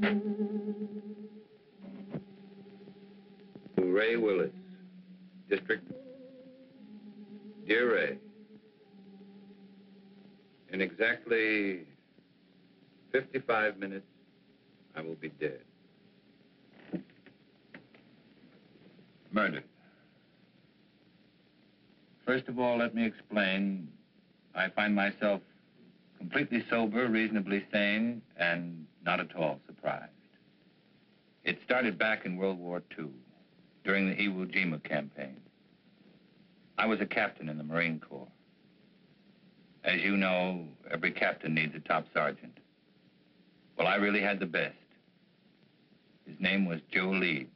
To Ray Willis, District. Dear Ray, in exactly 55 minutes, I will be dead. Murdered. First of all, let me explain. I find myself completely sober, reasonably sane, and not at all surprised. It started back in World War II, during the Iwo Jima campaign. I was a captain in the Marine Corps. As you know, every captain needs a top sergeant. Well, I really had the best. His name was Joe Leeds.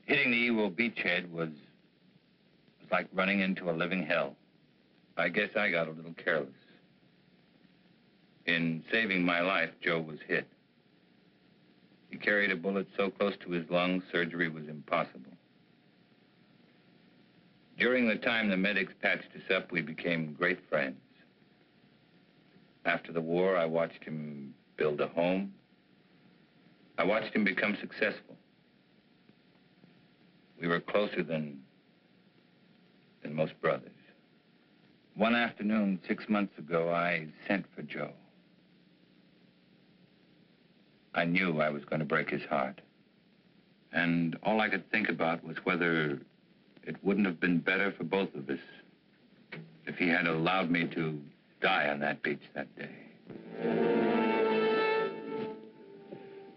Hitting the Iwo beachhead was like running into a living hell. I guess I got a little careless. In saving my life, Joe was hit. He carried a bullet so close to his lungs, surgery was impossible. During the time the medics patched us up, we became great friends. After the war, I watched him build a home. I watched him become successful. We were closer than most brothers. One afternoon, 6 months ago, I sent for Joe. I knew I was going to break his heart. And all I could think about was whether it wouldn't have been better for both of us if he had allowed me to die on that beach that day.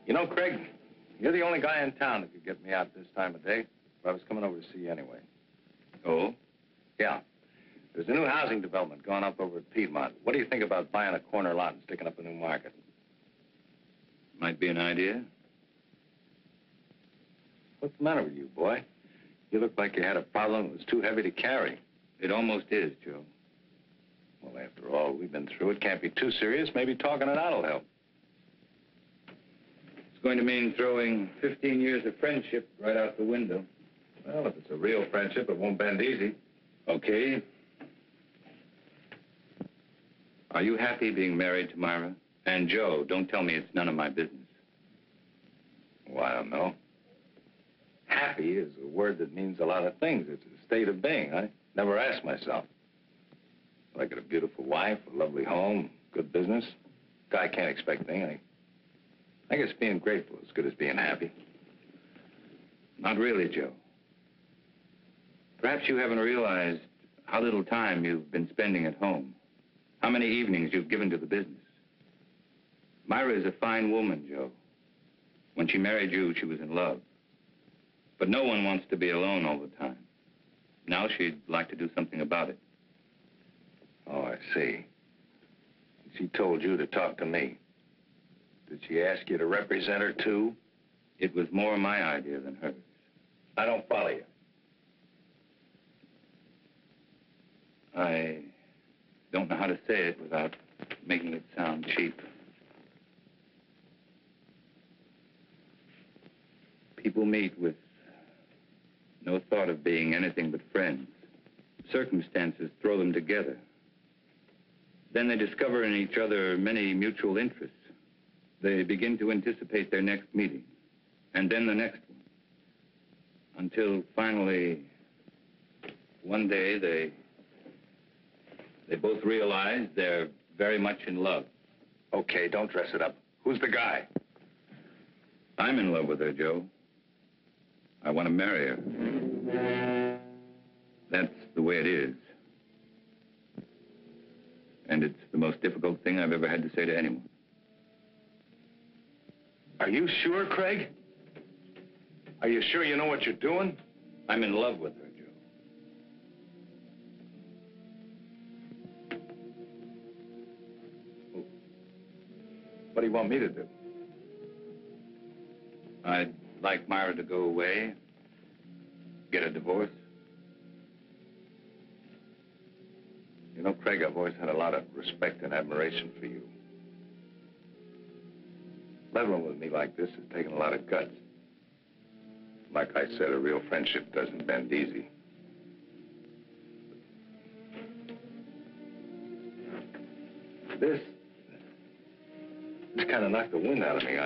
You know, Craig, you're the only guy in town that could get me out this time of day. But I was coming over to see you anyway. Oh? Yeah. There's a new housing development going up over at Piedmont. What do you think about buying a corner lot and sticking up a new market? Might be an idea. What's the matter with you, boy? You look like you had a problem that was too heavy to carry. It almost is, Joe. Well, after all we've been through, it can't be too serious. Maybe talking it out will help. It's going to mean throwing 15 years of friendship right out the window. Well, if it's a real friendship, it won't bend easy. Okay. Are you happy being married to Myra? And Joe, don't tell me it's none of my business. Well, I don't know. Happy is a word that means a lot of things. It's a state of being. I never asked myself. I got a beautiful wife, a lovely home, good business. Guy can't expect anything. I guess being grateful is as good as being happy. Not really, Joe. Perhaps you haven't realized how little time you've been spending at home. How many evenings you've given to the business. Myra is a fine woman, Joe. When she married you, she was in love. But no one wants to be alone all the time. Now she'd like to do something about it. Oh, I see. She told you to talk to me. Did she ask you to represent her, too? It was more my idea than hers. I don't follow you. I don't know how to say it without making it sound cheap. People meet with no thought of being anything but friends. Circumstances throw them together. Then they discover in each other many mutual interests. They begin to anticipate their next meeting, and then the next one. Until finally, one day, they both realize they're very much in love. Okay, don't dress it up. Who's the guy? I'm in love with her, Joe. I want to marry her. That's the way it is. And it's the most difficult thing I've ever had to say to anyone. Are you sure, Craig? Are you sure you know what you're doing? I'm in love with her, Joe. What do you want me to do? I'd like Myra to go away, get a divorce. You know, Craig, I've always had a lot of respect and admiration for you. Leveling with me like this has taken a lot of guts. Like I said, a real friendship doesn't bend easy. It's kind of knocked the wind out of me.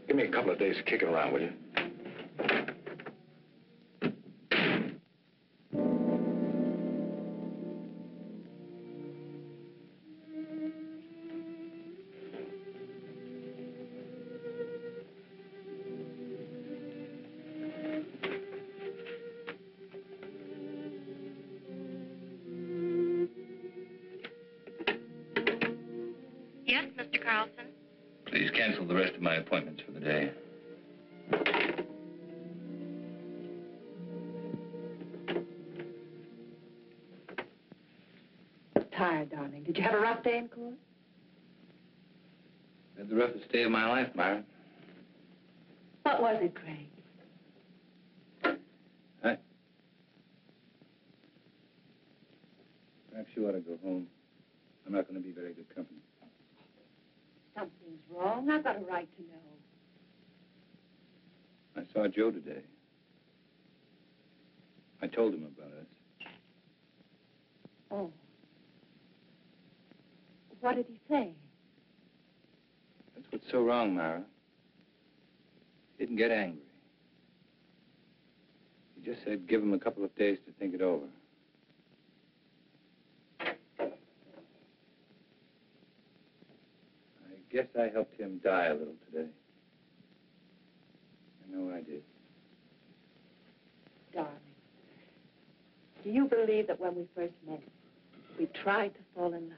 Give me a couple of days to kick it around, will you? Yes, Mr. Carlson? Please cancel the rest of my appointments for the day. Tired, darling. Did you have a rough day in court? Had the roughest day of my life, Myra. What was it, Craig? Perhaps you ought to go home. I'm not going to be very good company. Something's wrong. I've got a right to know. I saw Joe today. I told him about us. Oh. What did he say? That's what's so wrong, Myra. He didn't get angry. He just said give him a couple of days to think it over. I guess I helped him die a little today. I know I did. Darling, do you believe that when we first met, we tried to fall in love?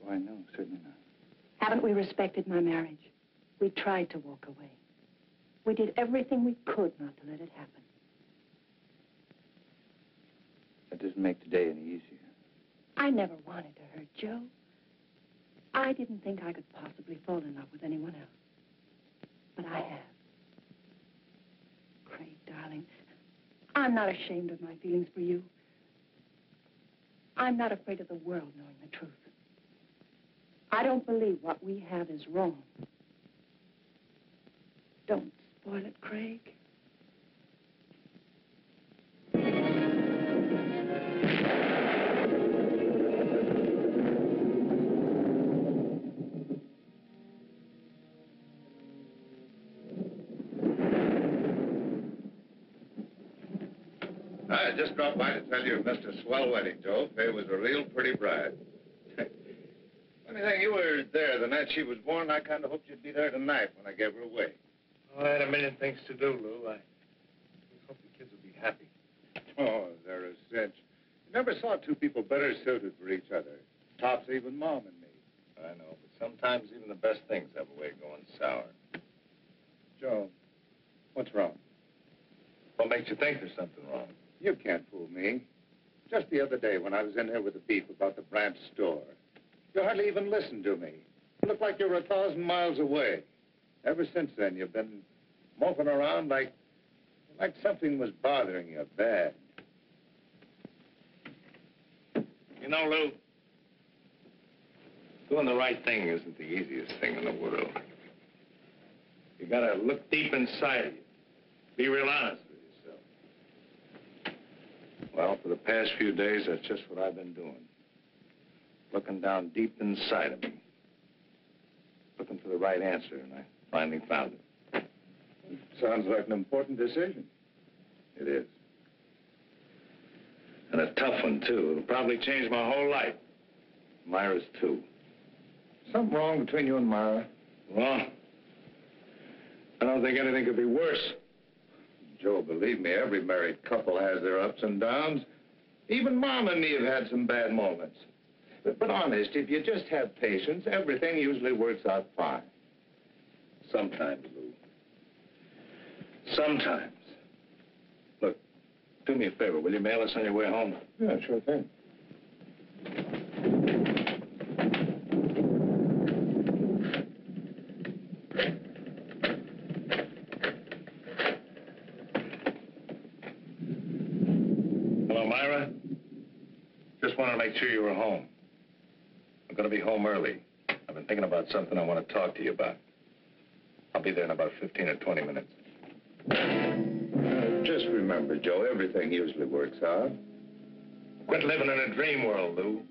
Why, no, certainly not. Haven't we respected my marriage? We tried to walk away. We did everything we could not to let it happen. That doesn't make today any easier. I never wanted to hurt Joe. I didn't think I could possibly fall in love with anyone else. But I have. Craig, darling, I'm not ashamed of my feelings for you. I'm not afraid of the world knowing the truth. I don't believe what we have is wrong. Don't spoil it, Craig. I just dropped by to tell you it missed a swell wedding, Joe. Faye was a real pretty bride. Funny thing, you were there the night she was born. I kind of hoped you'd be there tonight when I gave her away. Well, I had a million things to do, Lou. I hope the kids will be happy. Oh, they're a cinch. You never saw two people better suited for each other. Tops even Mom and me. I know, but sometimes even the best things have a way of going sour. Joe, what's wrong? What makes you think there's something wrong? You can't fool me. Just the other day when I was in here with the beef about the branch store, you hardly even listened to me. You looked like you were 1,000 miles away. Ever since then, you've been moping around like something was bothering you bad. You know, Lou, doing the right thing isn't the easiest thing in the world. You gotta look deep inside of you. Be real honest with yourself. Well, for the past few days, that's just what I've been doing. Looking down deep inside of me. Looking for the right answer, and I finally found it. Sounds like an important decision. It is. And a tough one, too. It'll probably change my whole life. Myra's, too. Something wrong between you and Myra? Well, I don't think anything could be worse. Joe, believe me, every married couple has their ups and downs. Even Mom and me have had some bad moments. But honest, if you just have patience, everything usually works out fine. Sometimes, Lou. Sometimes. Look, do me a favor. Will you mail us on your way home? Yeah, sure thing. Hello, Myra. Just wanted to make sure you were home. I'm going to be home early. I've been thinking about something I want to talk to you about. I'll be there in about 15 or 20 minutes. Just remember, Joe, everything usually works out. Quit living in a dream world, Lou.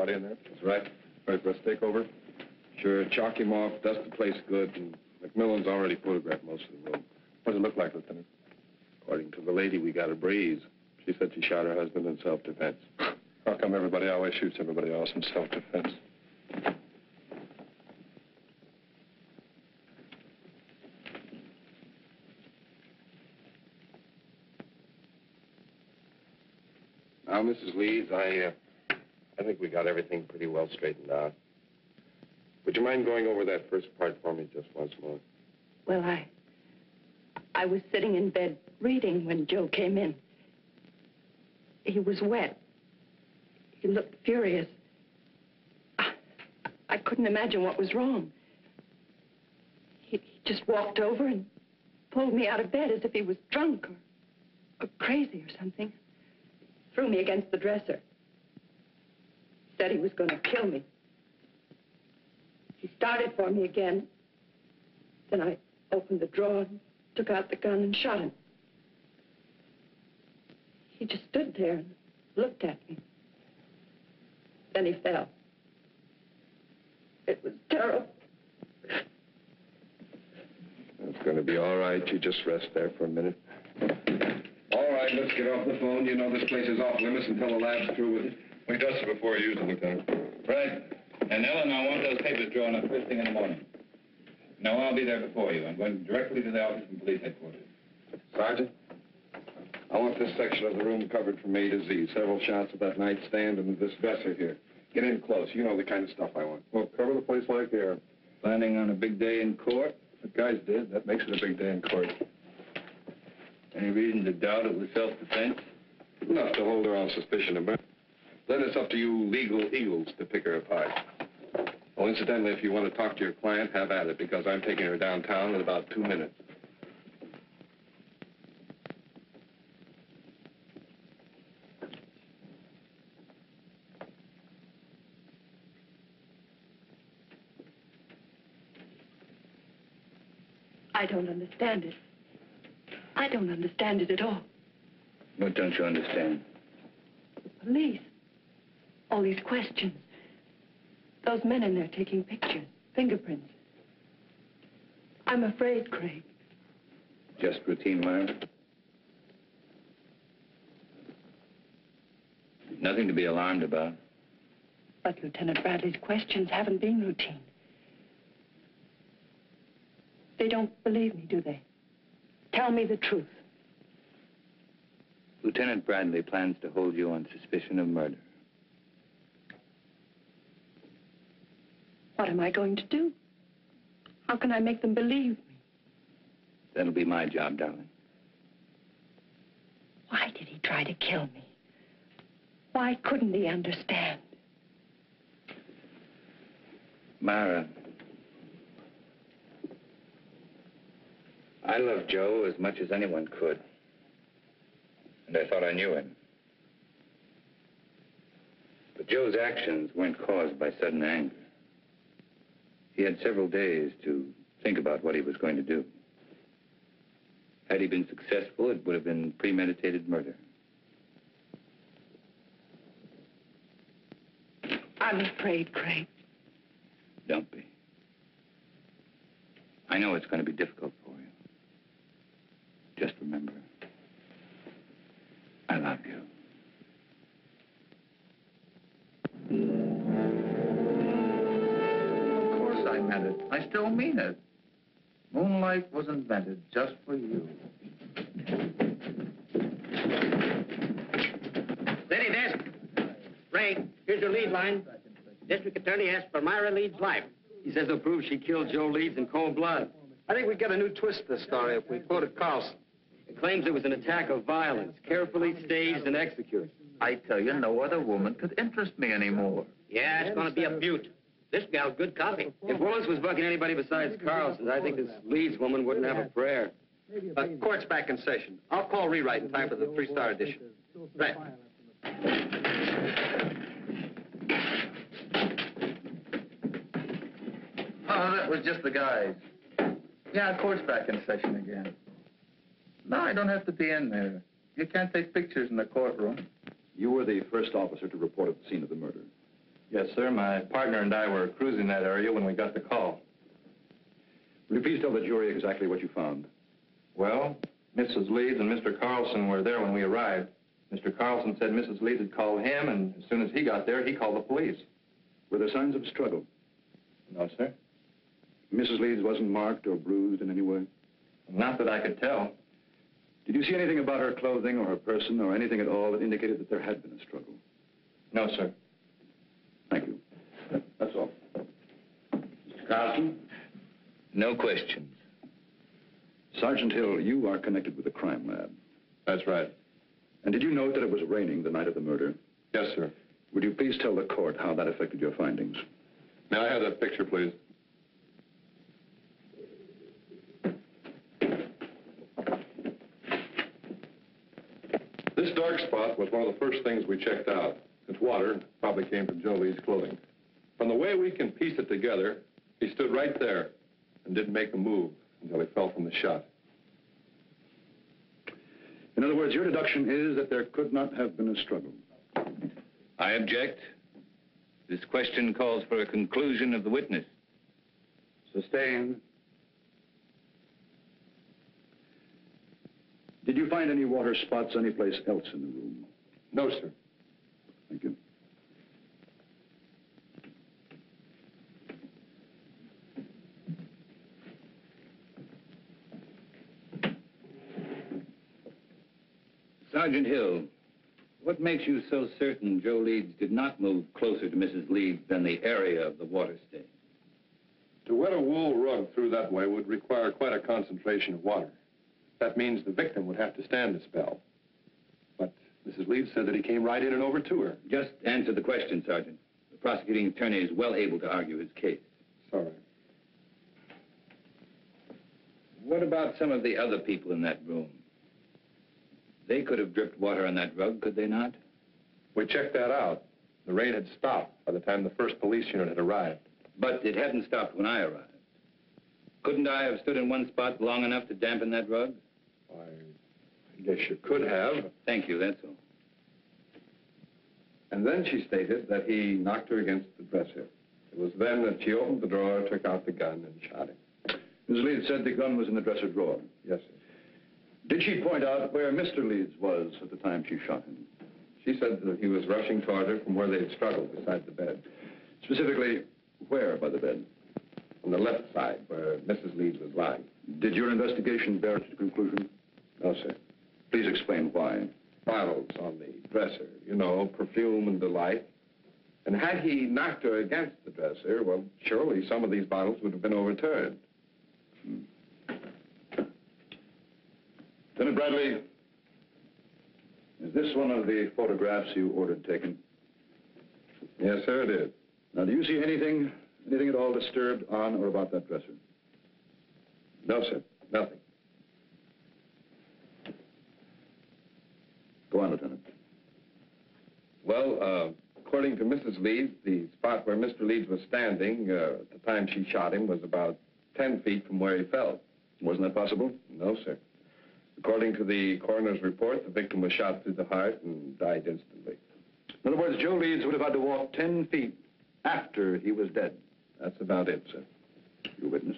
everybody in there? That's right. Ready for us to take over? Sure, chalk him off, dust the place good, and McMillan's already photographed most of the room. What does it look like, Lieutenant? According to the lady, we got a breeze. She said she shot her husband in self-defense. How come everybody always shoots everybody else in self-defense? Now, Mrs. Leeds, I think we got everything pretty well straightened out. Would you mind going over that first part for me just once more? Well, I was sitting in bed reading when Joe came in. He was wet. He looked furious. I couldn't imagine what was wrong. He just walked over and pulled me out of bed as if he was drunk or crazy or something. Threw me against the dresser. Said he was going to kill me. He started for me again. Then I opened the drawer and took out the gun and shot him. He just stood there and looked at me. Then he fell. It was terrible. It's going to be all right. You just rest there for a minute. All right, let's get off the phone. You know this place is off limits until the lab's through with it. We dusted before you used it, Lieutenant. Right. And Ellen, I want those papers drawn up first thing in the morning. No, I'll be there before you. I'm going directly to the office from police headquarters. Sergeant, I want this section of the room covered from A to Z. Several shots of that nightstand and this dresser here. Get in close. You know the kind of stuff I want. Well, cover the place like air. Planning on a big day in court? The guys did. That makes it a big day in court. Any reason to doubt it was self-defense? Enough to hold her on suspicion of murder. Then it's up to you legal eagles to pick her apart. Oh, incidentally, if you want to talk to your client, have at it, because I'm taking her downtown in about 2 minutes. I don't understand it. I don't understand it at all. What don't you understand? The police. All these questions. Those men in there taking pictures, fingerprints. I'm afraid, Craig. Just routine murder? Nothing to be alarmed about. But Lieutenant Bradley's questions haven't been routine. They don't believe me, do they? Tell me the truth. Lieutenant Bradley plans to hold you on suspicion of murder. What am I going to do? How can I make them believe me? That'll be my job, darling. Why did he try to kill me? Why couldn't he understand? Myra, I love Joe as much as anyone could. And I thought I knew him. But Joe's actions weren't caused by sudden anger. He had several days to think about what he was going to do. Had he been successful, it would have been premeditated murder. I'm afraid, Craig. Don't be. I know it's going to be difficult for you. Just remember, I love you. Of course I meant it. I still mean it. Moonlight was invented just for you. Steady, desk. Ray, here's your lead line. District Attorney asks for Myra Leeds' life. He says he'll prove she killed Joe Leeds in cold blood. I think we get a new twist to the story if we quoted Carlson. It claims it was an attack of violence, carefully staged and executed. I tell you, no other woman could interest me anymore. Yeah, it's going to be a beaut. This gal's good copy. If Willis was bucking anybody besides Carlson, I think this Leeds woman wouldn't have a prayer. Court's back in session. I'll call rewrite in time for the 3-star edition. Right. Oh, that was just the guys. Yeah, court's back in session again. No, I don't have to be in there. You can't take pictures in the courtroom. You were the first officer to report at the scene of the murder. Yes, sir. My partner and I were cruising that area when we got the call. Will you please tell the jury exactly what you found? Well, Mrs. Leeds and Mr. Carlson were there when we arrived. Mr. Carlson said Mrs. Leeds had called him, and as soon as he got there, he called the police. Were there signs of struggle? No, sir. Mrs. Leeds wasn't marked or bruised in any way? Not that I could tell. Did you see anything about her clothing or her person or anything at all that indicated that there had been a struggle? No, sir. Thank you. That's all. Mr. Carlson? No questions. Sergeant Hill, you are connected with the crime lab. That's right. And did you note that it was raining the night of the murder? Yes, sir. Would you please tell the court how that affected your findings? May I have that picture, please? This dark spot was one of the first things we checked out. Its water probably came from Joe Lee's clothing. From the way we can piece it together, he stood right there and didn't make a move until he fell from the shot. In other words, your deduction is that there could not have been a struggle. I object. This question calls for a conclusion of the witness. Sustained. Did you find any water spots anyplace else in the room? No, sir. Thank you. Sergeant Hill, what makes you so certain Joe Leeds did not move closer to Mrs. Leeds than the area of the water stain? To wet a wool rug through that way would require quite a concentration of water. That means the victim would have to stand a spell. But Mrs. Leeds said that he came right in and over to her. Just answer the question, Sergeant. The prosecuting attorney is well able to argue his case. Sorry. What about some of the other people in that room? They could have dripped water on that rug, could they not? We checked that out. The rain had stopped by the time the first police unit had arrived. But it hadn't stopped when I arrived. Couldn't I have stood in one spot long enough to dampen that rug? I guess you could have. Thank you, that's all. And then she stated that he knocked her against the dresser. It was then that she opened the drawer, took out the gun, and shot him. Ms. Leeds said the gun was in the dresser drawer. Yes, sir. Did she point out where Mr. Leeds was at the time she shot him? She said that he was rushing toward her from where they had struggled beside the bed. Specifically, where by the bed? On the left side, where Mrs. Leeds was lying. Did your investigation bear it to conclusion? No, sir. Please explain why. Bottles on the dresser, you know, perfume and delight. And had he knocked her against the dresser, well, surely some of these bottles would have been overturned. Lieutenant Bradley, is this one of the photographs you ordered taken? Yes, sir, it is. Now, do you see anything at all disturbed on or about that dresser? No, sir, nothing. Go on, Lieutenant. Well, according to Mrs. Leeds, the spot where Mr. Leeds was standing at the time she shot him was about 10 feet from where he fell. Wasn't that possible? No, sir. According to the coroner's report, the victim was shot through the heart and died instantly. In other words, Joe Leeds would have had to walk 10 feet after he was dead. That's about it, sir. You witness?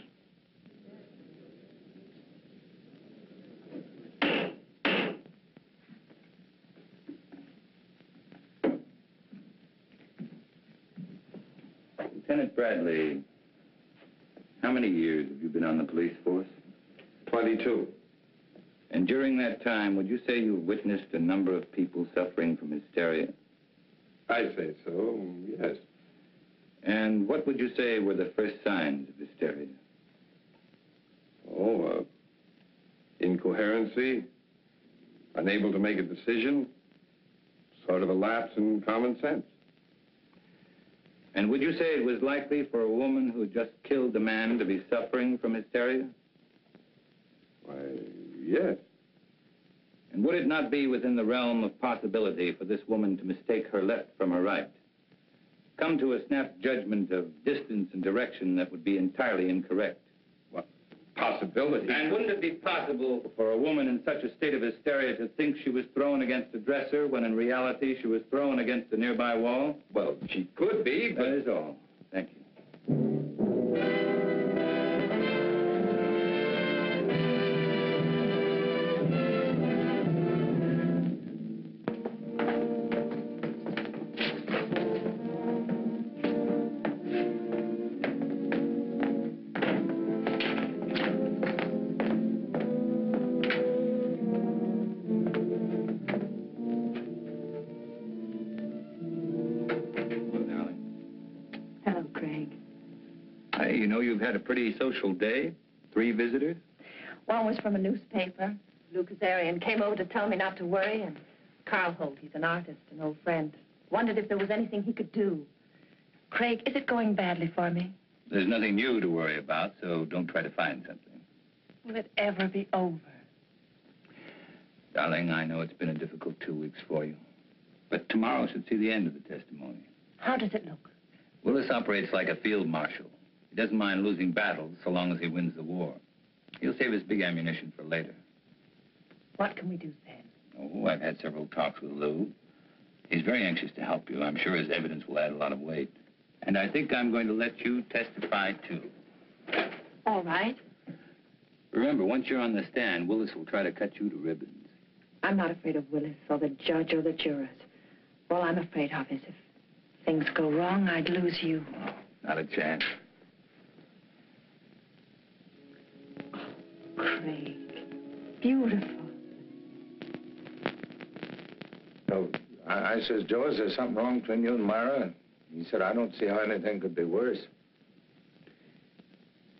Lieutenant Bradley, how many years have you been on the police force? 22. And during that time, would you say you witnessed a number of people suffering from hysteria? I'd say so, yes. And what would you say were the first signs of hysteria? Oh, incoherency, unable to make a decision, sort of a lapse in common sense. And would you say it was likely for a woman who just killed a man to be suffering from hysteria? Why, yes. And would it not be within the realm of possibility for this woman to mistake her left from her right? Come to a snap judgment of distance and direction that would be entirely incorrect? Well, possibility. And wouldn't it be possible for a woman in such a state of hysteria to think she was thrown against a dresser when in reality she was thrown against a nearby wall? Well, she could be, but... That is all. Thank you. You know you've had a pretty social day. 3 visitors. One was from a newspaper. Lou Kazarian came over to tell me not to worry, and Carl Holt, he's an artist, an old friend, wondered if there was anything he could do. Craig, is it going badly for me? There's nothing new to worry about, so don't try to find something. Will it ever be over? Darling, I know it's been a difficult 2 weeks for you, but tomorrow should see the end of the testimony. How does it look? Willis operates like a field marshal. He doesn't mind losing battles so long as he wins the war. He'll save his big ammunition for later. What can we do then? Oh, I've had several talks with Lou. He's very anxious to help you. I'm sure his evidence will add a lot of weight. And I think I'm going to let you testify, too. All right. Remember, once you're on the stand, Willis will try to cut you to ribbons. I'm not afraid of Willis or the judge or the jurors. All I'm afraid of is if things go wrong, I'd lose you. Oh, not a chance. Craig, beautiful. So I says, Joe, is there something wrong between you and Myra? He said, I don't see how anything could be worse.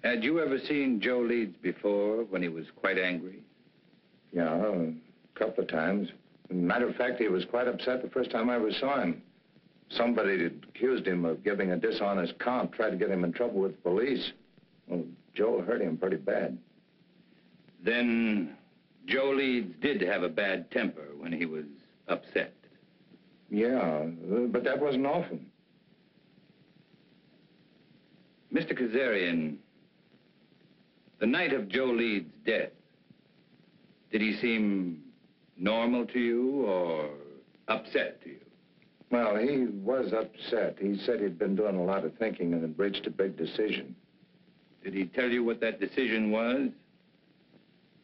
Had you ever seen Joe Leeds before when he was quite angry? Yeah, a couple of times. Matter of fact, he was quite upset the first time I ever saw him. Somebody had accused him of giving a dishonest count, tried to get him in trouble with the police. Well, Joe hurt him pretty bad. Then Joe Leeds did have a bad temper when he was upset. Yeah, but that wasn't often. Mr. Kazarian, the night of Joe Leeds' death, did he seem normal to you or upset to you? Well, he was upset. He said he'd been doing a lot of thinking and had reached a big decision. Did he tell you what that decision was?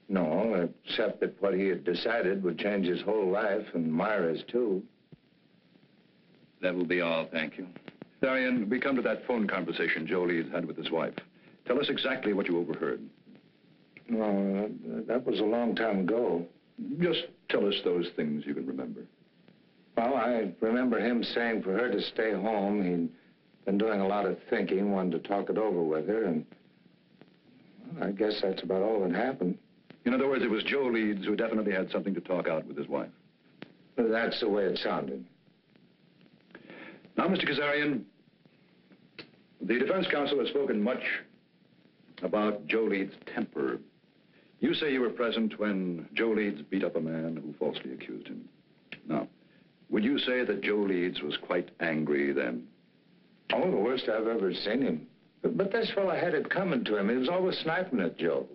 No, except that what he had decided would change his whole life, and Myra's, too. That will be all, thank you. Darian, we come to that phone conversation Joe Leeds had with his wife. Tell us exactly what you overheard. No, that was a long time ago. Just tell us those things you can remember. Well, I remember him saying for her to stay home. He'd been doing a lot of thinking, wanted to talk it over with her, and well, I guess that's about all that happened. In other words, it was Joe Leeds who definitely had something to talk out with his wife. That's the way it sounded. Now, Mr. Kazarian, the defense counsel has spoken much about Joe Leeds' temper. You say you were present when Joe Leeds beat up a man who falsely accused him. Now, would you say that Joe Leeds was quite angry then? Oh, the worst I've ever seen him. But this fellow had it coming to him. He was always sniping at Joe.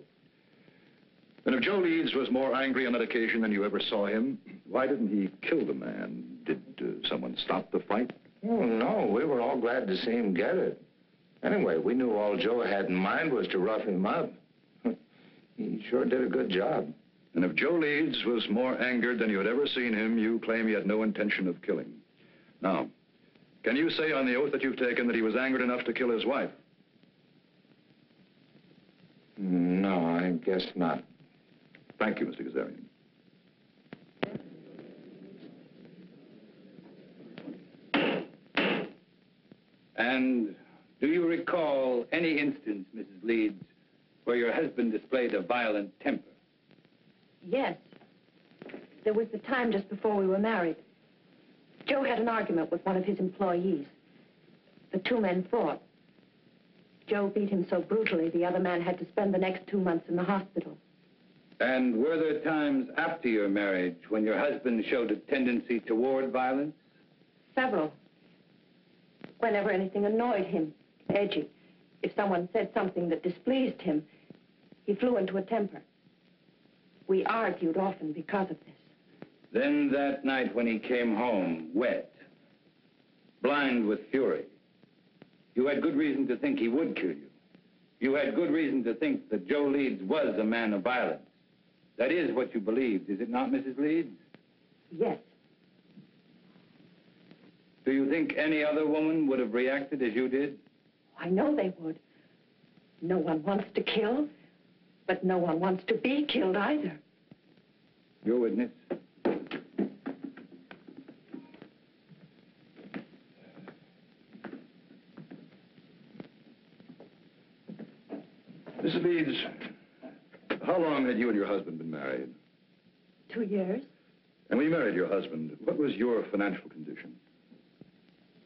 And if Joe Leeds was more angry on that occasion than you ever saw him, why didn't he kill the man? Did someone stop the fight? Oh, no. We were all glad to see him get it. Anyway, we knew all Joe had in mind was to rough him up. He sure did a good job. And if Joe Leeds was more angered than you had ever seen him, you claim he had no intention of killing. Now, can you say on the oath that you've taken that he was angered enough to kill his wife? No, I guess not. Thank you, Mr. Kazarian. And do you recall any instance, Mrs. Leeds, where your husband displayed a violent temper? Yes. There was the time just before we were married. Joe had an argument with one of his employees. The 2 men fought. Joe beat him so brutally, the other man had to spend the next 2 months in the hospital. And were there times after your marriage when your husband showed a tendency toward violence? Several. Whenever anything annoyed him, edgy. If someone said something that displeased him, He flew into a temper. We argued often because of this. Then that night when he came home, wet, blind with fury, you had good reason to think he would kill you. You had good reason to think that Joe Leeds was a man of violence. That is what you believed, is it not, Mrs. Leeds? Yes. Do you think any other woman would have reacted as you did? I know they would. No one wants to kill, but no one wants to be killed either. Your witness. Mrs. Leeds, how long had you and your husband been married? 2 years. And when you married your husband, what was your financial condition?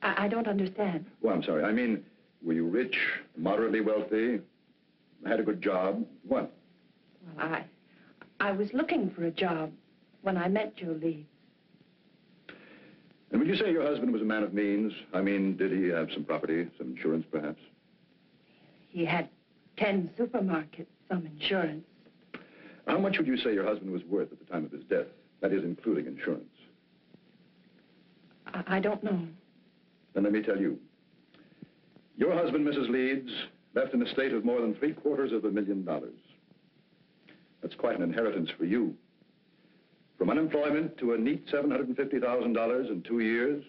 I don't understand. Well, I'm sorry. I mean, were you rich, moderately wealthy, had a good job? What? Well, I was looking for a job when I met Joe Leeds. And would you say your husband was a man of means? I mean, did he have some property, some insurance, perhaps? He had 10 supermarkets, some insurance. How much would you say your husband was worth at the time of his death? That is, including insurance. I don't know. Then let me tell you. Your husband, Mrs. Leeds, left an estate of more than $750,000. That's quite an inheritance for you. From unemployment to a neat $750,000 in 2 years.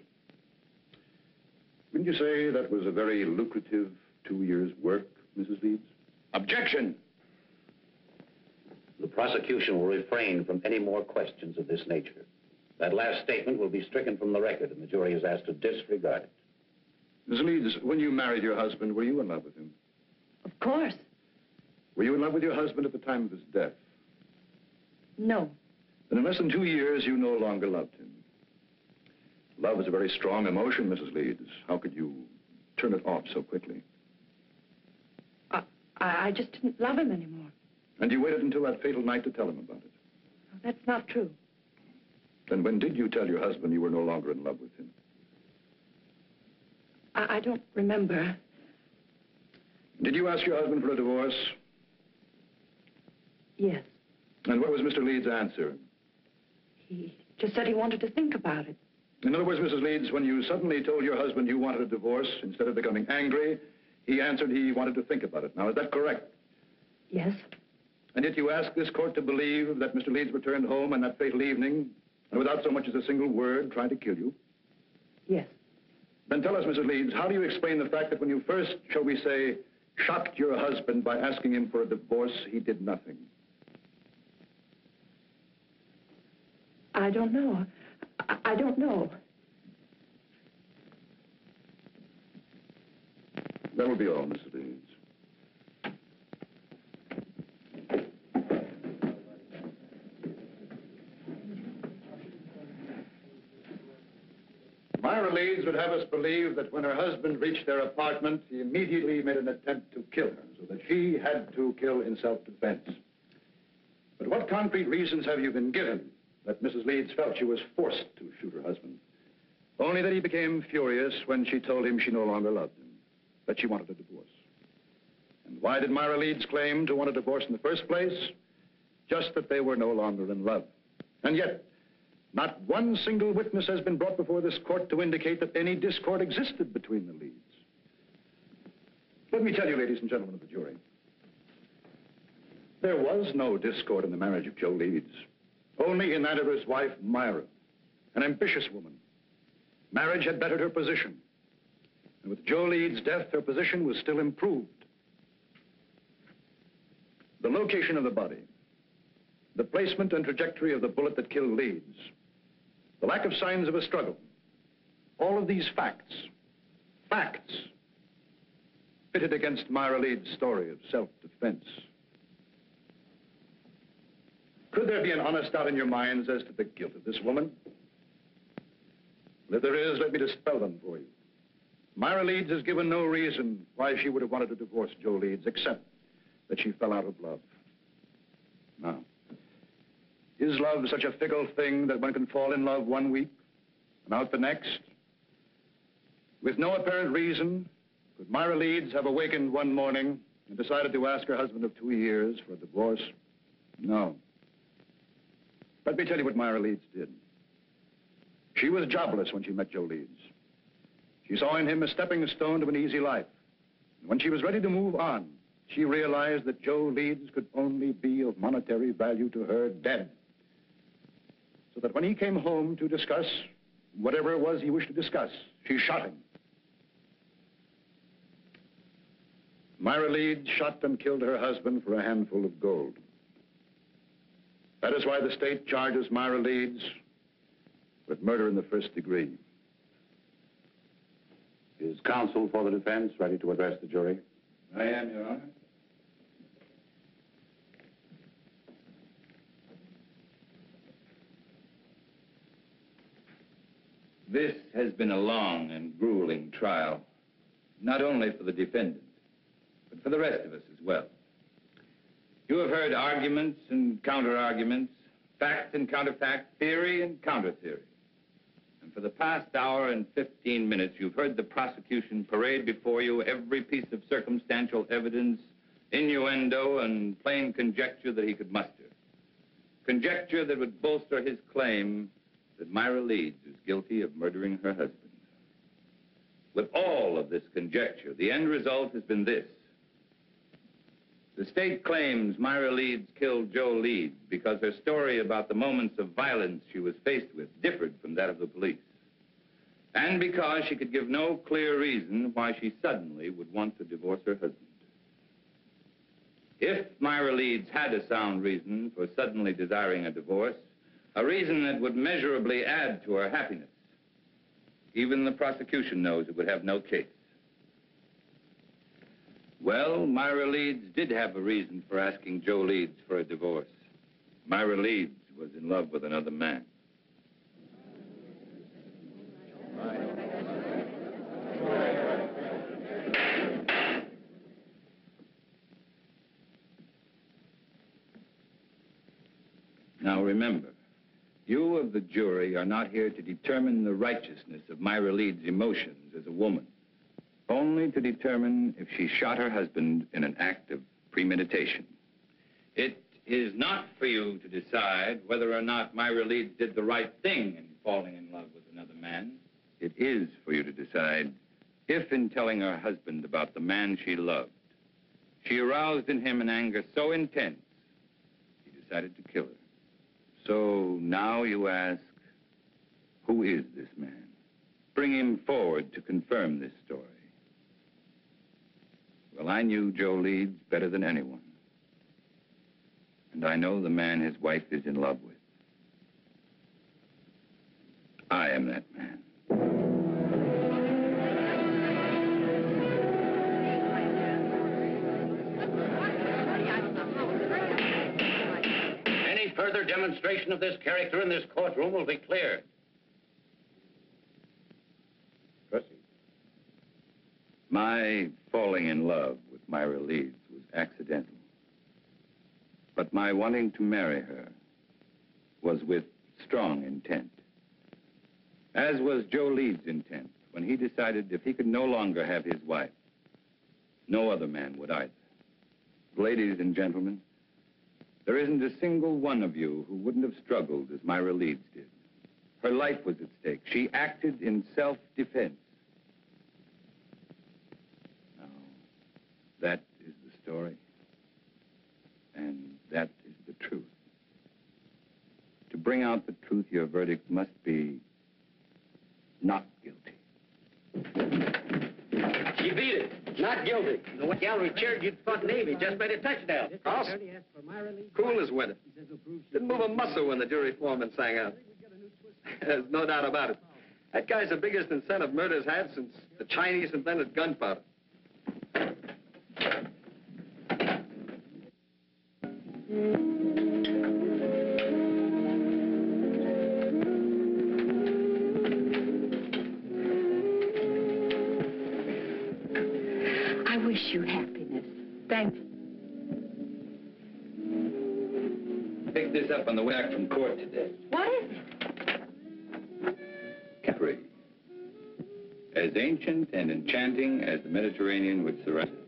Wouldn't you say that was a very lucrative 2 years' work, Mrs. Leeds? Objection! The prosecution will refrain from any more questions of this nature. That last statement will be stricken from the record, and the jury is asked to disregard it. Ms. Leeds, when you married your husband, were you in love with him? Of course. Were you in love with your husband at the time of his death? No. Then in less than 2 years, you no longer loved him. Love is a very strong emotion, Mrs. Leeds. How could you turn it off so quickly? I just didn't love him anymore. And you waited until that fatal night to tell him about it? That's not true. Then when did you tell your husband you were no longer in love with him? I don't remember. Did you ask your husband for a divorce? Yes. And what was Mr. Leeds' answer? He just said he wanted to think about it. In other words, Mrs. Leeds, when you suddenly told your husband you wanted a divorce, instead of becoming angry, he answered he wanted to think about it. Now, is that correct? Yes. And yet you asked this court to believe that Mr. Leeds returned home on that fatal evening, and without so much as a single word, tried to kill you? Yes. Then tell us, Mrs. Leeds, how do you explain the fact that when you first, shall we say, shocked your husband by asking him for a divorce, he did nothing? I don't know. I don't know. That will be all, Mrs. Leeds. Myra Leeds would have us believe that when her husband reached their apartment, he immediately made an attempt to kill her, so that she had to kill in self-defense. But what concrete reasons have you been given that Mrs. Leeds felt she was forced to shoot her husband? Only that he became furious when she told him she no longer loved him, that she wanted a divorce. And why did Myra Leeds claim to want a divorce in the first place? Just that they were no longer in love. And yet, not one single witness has been brought before this court to indicate that any discord existed between the Leeds. Let me tell you, ladies and gentlemen of the jury, there was no discord in the marriage of Joe Leeds, only in that of his wife, Myra, an ambitious woman. Marriage had bettered her position, and with Joe Leeds' death, her position was still improved. The location of the body, the placement and trajectory of the bullet that killed Leeds, the lack of signs of a struggle, all of these facts, pitted against Myra Leeds' story of self-defense. Could there be an honest doubt in your minds as to the guilt of this woman? Well, if there is, let me dispel them for you. Myra Leeds has given no reason why she would have wanted to divorce Joe Leeds, except that she fell out of love. Now, is love such a fickle thing that one can fall in love one week and out the next? With no apparent reason, could Myra Leeds have awakened one morning and decided to ask her husband of 2 years for a divorce? No. Let me tell you what Myra Leeds did. She was jobless when she met Joe Leeds. She saw in him a stepping stone to an easy life. And when she was ready to move on, she realized that Joe Leeds could only be of monetary value to her dead. So that when he came home to discuss whatever it was he wished to discuss, she shot him. Myra Leeds shot and killed her husband for a handful of gold. That is why the state charges Myra Leeds with murder in the first degree. Is counsel for the defense ready to address the jury? I am, Your Honor. This has been a long and grueling trial, not only for the defendant, but for the rest of us as well. You have heard arguments and counter-arguments, facts and counterfacts, theory and counter-theory. And for the past hour and 15 minutes, you've heard the prosecution parade before you every piece of circumstantial evidence, innuendo, and plain conjecture that he could muster. Conjecture that would bolster his claim that Myra Leeds is guilty of murdering her husband. With all of this conjecture, the end result has been this. The state claims Myra Leeds killed Joe Leeds because her story about the moments of violence she was faced with differed from that of the police. And because she could give no clear reason why she suddenly would want to divorce her husband. If Myra Leeds had a sound reason for suddenly desiring a divorce, a reason that would measurably add to her happiness, even the prosecution knows it would have no case. Well, Myra Leeds did have a reason for asking Joe Leeds for a divorce. Myra Leeds was in love with another man. Now remember, you of the jury are not here to determine the righteousness of Myra Leeds' emotions as a woman. Only to determine if she shot her husband in an act of premeditation. It is not for you to decide whether or not Myra Leeds did the right thing in falling in love with another man. It is for you to decide if, in telling her husband about the man she loved, she aroused in him an anger so intense, he decided to kill her. So now you ask, who is this man? Bring him forward to confirm this story. Well, I knew Joe Leeds better than anyone. And I know the man his wife is in love with. I am that man. Any further demonstration of this character in this courtroom will be clear. My falling in love with Myra Leeds was accidental. But my wanting to marry her was with strong intent. As was Joe Leeds' intent when he decided if he could no longer have his wife, no other man would either. Ladies and gentlemen, there isn't a single one of you who wouldn't have struggled as Myra Leeds did. Her life was at stake. She acted in self-defense. That is the story, and that is the truth. To bring out the truth, your verdict must be not guilty. She beat it. Not guilty. The gallery cheered you'd fought Navy. Just made a touchdown. Cross? Cool as winter. Didn't move a muscle when the jury foreman sang out. There's no doubt about it. That guy's the biggest incentive murder's had since the Chinese invented gunpowder. I wish you happiness. Thanks. Picked this up on the way back from court today. What is it? Godfrey. As ancient and enchanting as the Mediterranean would surround it.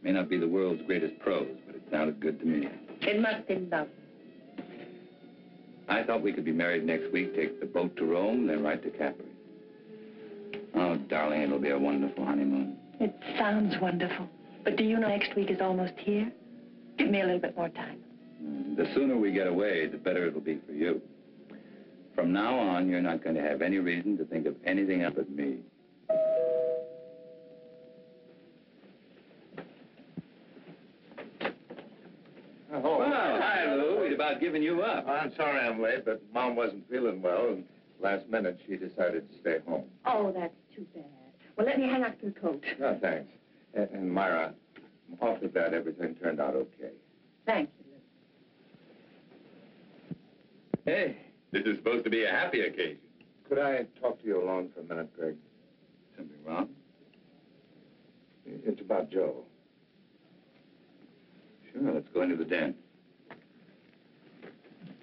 May not be the world's greatest prose, but it sounded good to me. It must be love. I thought we could be married next week, take the boat to Rome, then right to Capri. Oh, darling, it'll be a wonderful honeymoon. It sounds wonderful. But do you know next week is almost here? Give me a little bit more time. The sooner we get away, the better it'll be for you. From now on, you're not going to have any reason to think of anything else but me. Oh, Well, hi, Lou. We'd about given you up. I'm sorry I'm late, but Mom wasn't feeling well, and last minute she decided to stay home. Oh, that's too bad. Well, let me hang up your coat. No, thanks. And Myra, I'm awfully glad everything turned out okay. Thank you, Lou. Hey, this is supposed to be a happy occasion. Could I talk to you alone for a minute, Greg? Something wrong? It's about Joe. Sure, let's go into the den.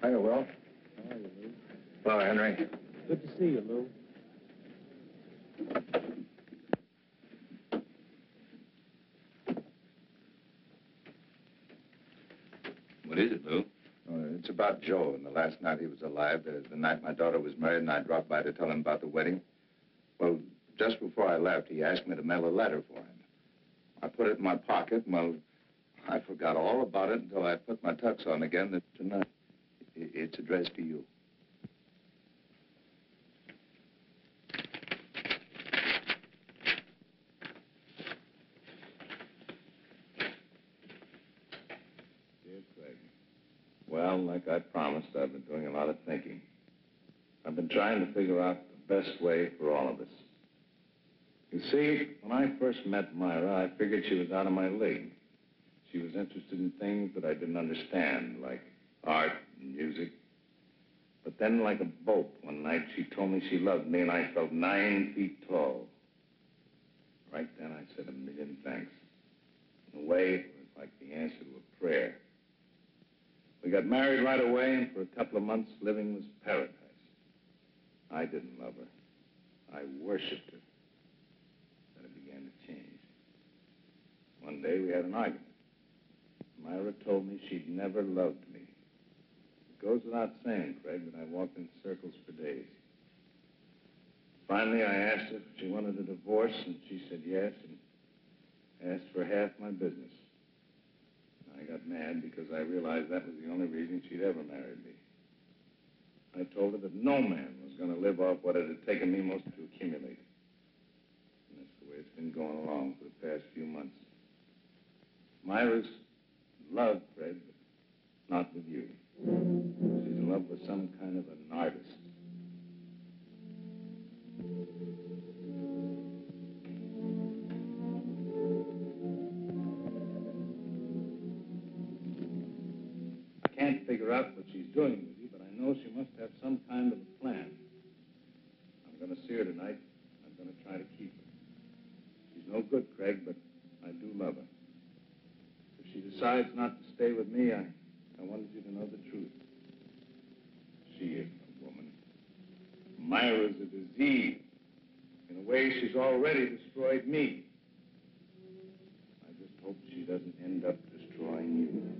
Hiya, Will. How are you, Lou? Hello, Henry. Good to see you, Lou. What is it, Lou? It's about Joe and the last night he was alive, the night my daughter was married, and I dropped by to tell him about the wedding. Well, just before I left, he asked me to mail a letter for him. I put it in my pocket, and, well, I forgot all about it until I put my tux on again tonight. It's addressed to you. Dear Craig, well, like I promised, I've been doing a lot of thinking. I've been trying to figure out the best way for all of us. You see, when I first met Myra, I figured she was out of my league. She was interested in things that I didn't understand, like art and music. But then, like a bolt, one night, she told me she loved me, and I felt 9 feet tall. Right then, I said a million thanks. In a way, it was like the answer to a prayer. We got married right away, and for a couple of months, living was paradise. I didn't love her. I worshipped her. Then it began to change. One day, we had an argument. Myra told me she'd never loved me. It goes without saying, Craig, that I walked in circles for days. Finally, I asked her if she wanted a divorce, and she said yes, and asked for half my business. I got mad because I realized that was the only reason she'd ever married me. I told her that no man was going to live off what it had taken me most to accumulate. And that's the way it's been going along for the past few months. Myra's in love, Fred, but not with you. She's in love with some kind of an artist. I can't figure out what she's doing with you, but I know she must have some kind of a plan. I'm going to see her tonight. I'm going to try to keep her. She's no good, Craig, but I do love her. If she decides not to stay with me, I wanted you to know the truth. She isn't a woman. Myra's a disease. In a way, she's already destroyed me. I just hope she doesn't end up destroying you.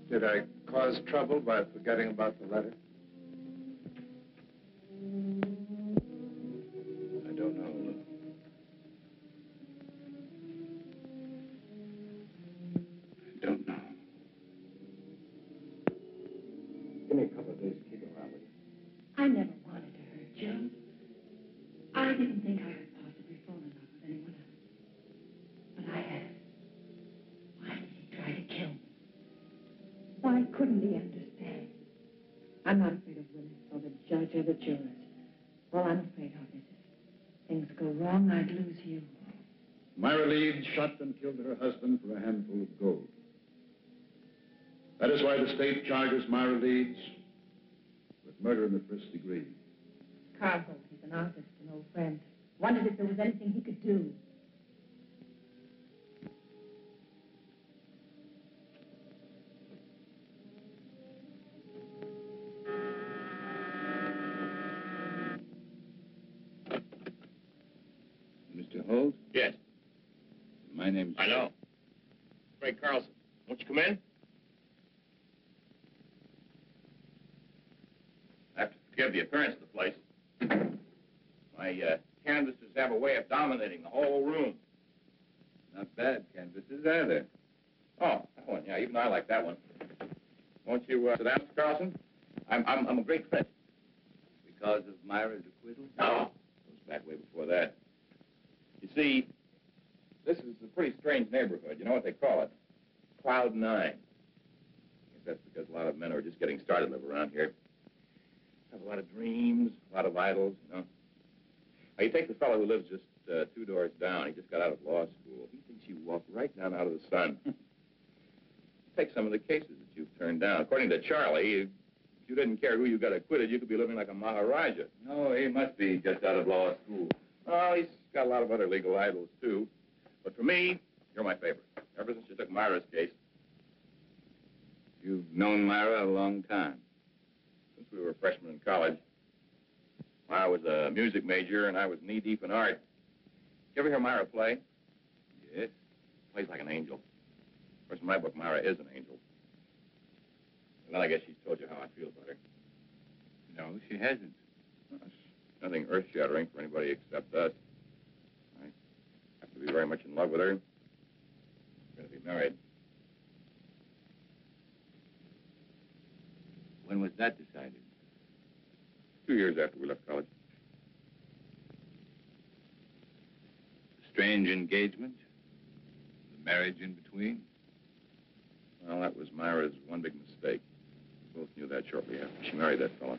Did I cause trouble by forgetting about the letter? I don't know. I don't know. Give me a couple of days to keep around with you. I never wanted to hurt Joe. I didn't think I could possibly fall in love with anyone else. But I have. Why did he try to kill me? Why couldn't he understand? I'm not afraid of Willis or the judge or the jurors. All I'm afraid of is if things go wrong, I'd lose you. Myra Leeds shot and killed her husband for a handful of gold. That is why the state charges Myra Leeds with murder in the first degree. Carl, he's an artist, an old friend. Wondered if there was anything he could do. Mr. Holt? Yes. My name's... I know. Frank Carlson. Won't you come in? I have to forgive the appearance of the place. My canvassers have a way of dominating the whole room. Not bad canvases, are they? Oh, that one, yeah, even I like that one. Won't you sit down, Mr. Carlson? I'm a great friend. Because of Myra's acquittal? No, it goes back way before that. You see, this is a pretty strange neighborhood. You know what they call it? Cloud 9. I guess that's because a lot of men who are just getting started live around here. Have a lot of dreams, a lot of idols, you know. Now, you take the fellow who lives just 2 doors down. He just got out of law school. He thinks you walk right down out of the sun. Take some of the cases that you've turned down. According to Charlie, if you didn't care who you got acquitted, you could be living like a Maharaja. No, he must be just out of law school. Oh, he's got a lot of other legal idols, too. But for me, you're my favorite. Ever since you took Myra's case. You've known Myra a long time. Since we were freshmen in college. I was a music major, and I was knee-deep in art. You ever hear Myra play? Yes. Plays like an angel. Of course, in my book, Myra is an angel. And then I guess she's told you how I feel about her. No, she hasn't. Well, it's nothing earth-shattering for anybody except us. I have to be very much in love with her. We're going to be married. When was that decided? 2 years after we left college. Strange engagement? The marriage in between? Well, that was Myra's one big mistake. We both knew that shortly after she married that fella.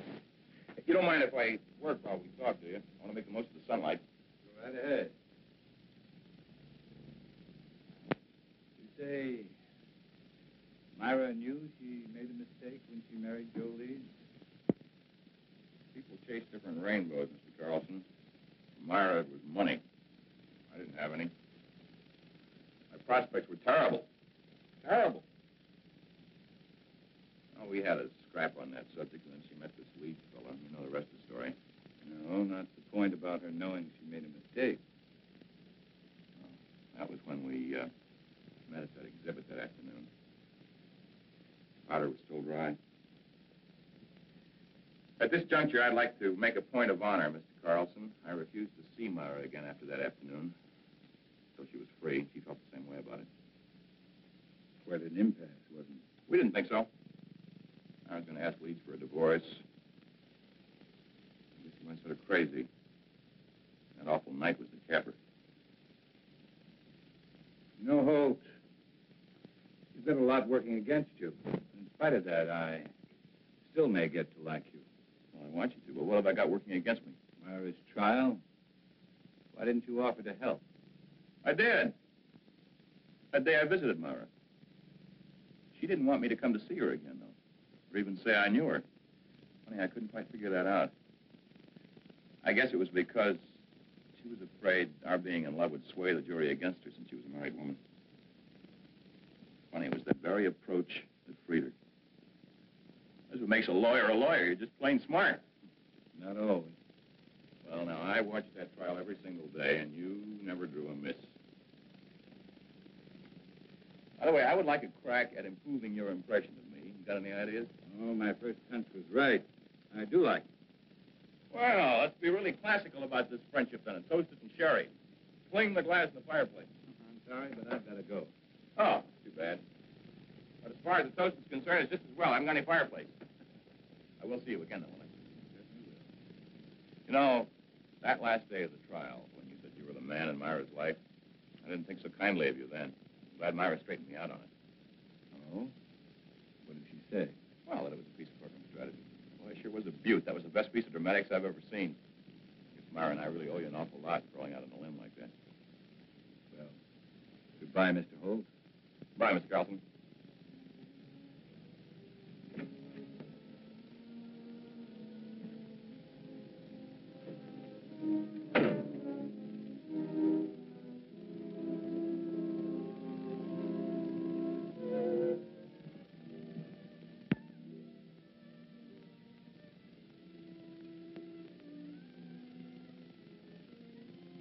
You don't mind if I work while we talk, do you? I want to make the most of the sunlight. Go right ahead. You say Myra knew she made a mistake when she married Joe Leeds? People chase different rainbows, Mr. Carlson. For Myra, it was money. I didn't have any. My prospects were terrible. Terrible. Oh, we had a scrap on that subject, and then she met this Leeds fella. You know the rest of the story. No, not the point about her knowing she made a mistake. Oh, that was when we met at that exhibit that afternoon. Powder was still dry. At this juncture, I'd like to make a point of honor, Mr. Carlson. I refused to see Myra again after that afternoon. Until she was free. She felt the same way about it. Quite an impasse, wasn't it? We didn't think so. I was going to ask Leeds for a divorce. I guess he went sort of crazy. That awful night was the capper. You know, Holt, you've got a lot working against you. In spite of that, I still may get to like you. Well, I want you to, but what have I got working against me? Myra's trial. Why didn't you offer to help? I did. That day I visited Myra. She didn't want me to come to see her again, though. Or even say I knew her. Funny, I couldn't quite figure that out. I guess it was because she was afraid our being in love would sway the jury against her since she was a married woman. Funny, it was that very approach that freed her. That's what makes a lawyer a lawyer. You're just plain smart. Not always. Well, now, I watched that trial every single day, and you never drew a miss. By the way, I would like a crack at improving your impression of me. You got any ideas? Oh, my first hunch was right. I do like it. Well, let's be really classical about this friendship, then, and toast it in sherry. Fling the glass in the fireplace. I'm sorry, but I've got to go. Oh, too bad. But as far as the toast is concerned, it's just as well. I haven't got any fireplace. I will see you again, though, won't I? You know, that last day of the trial, when you said you were the man in Myra's life, I didn't think so kindly of you then. I'm glad Myra straightened me out on it. Oh? What did she say? Well, that it was a piece of program strategy. Well, it sure was a beaut. That was the best piece of dramatics I've ever seen. I guess Myra and I really owe you an awful lot for going out on a limb like that. Well, Goodbye, Mr. Holt. Bye, Mr. Carlson.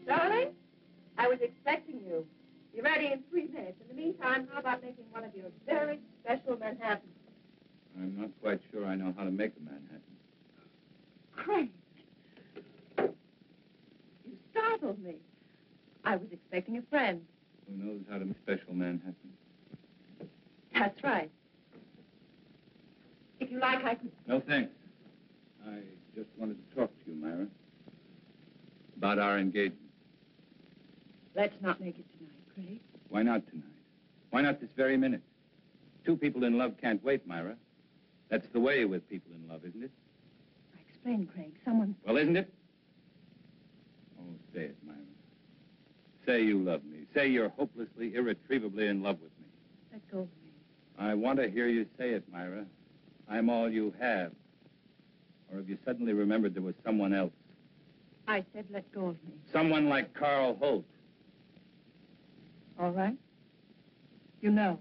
Darling, I was expecting you. Be ready in 3 minutes. In the meantime, how about making one of your very special Manhattans? I'm not quite sure I know how to make a Manhattan. Craig, you startled me. I was expecting a friend. Who knows how to make special Manhattan? That's right. If you like, I could... No, thanks. I just wanted to talk to you, Myra. About our engagement. Let's not make it tonight, Craig. Why not tonight? Why not this very minute? Two people in love can't wait, Myra. That's the way with people in love, isn't it? I explained, Craig. Someone... Well, isn't it? Oh, say it, Myra. Say you love me. Say you're hopelessly, irretrievably in love with me. Let go of me. I want to hear you say it, Myra. I'm all you have. Or have you suddenly remembered there was someone else? I said let go of me. Someone like Carl Holt. All right. You know.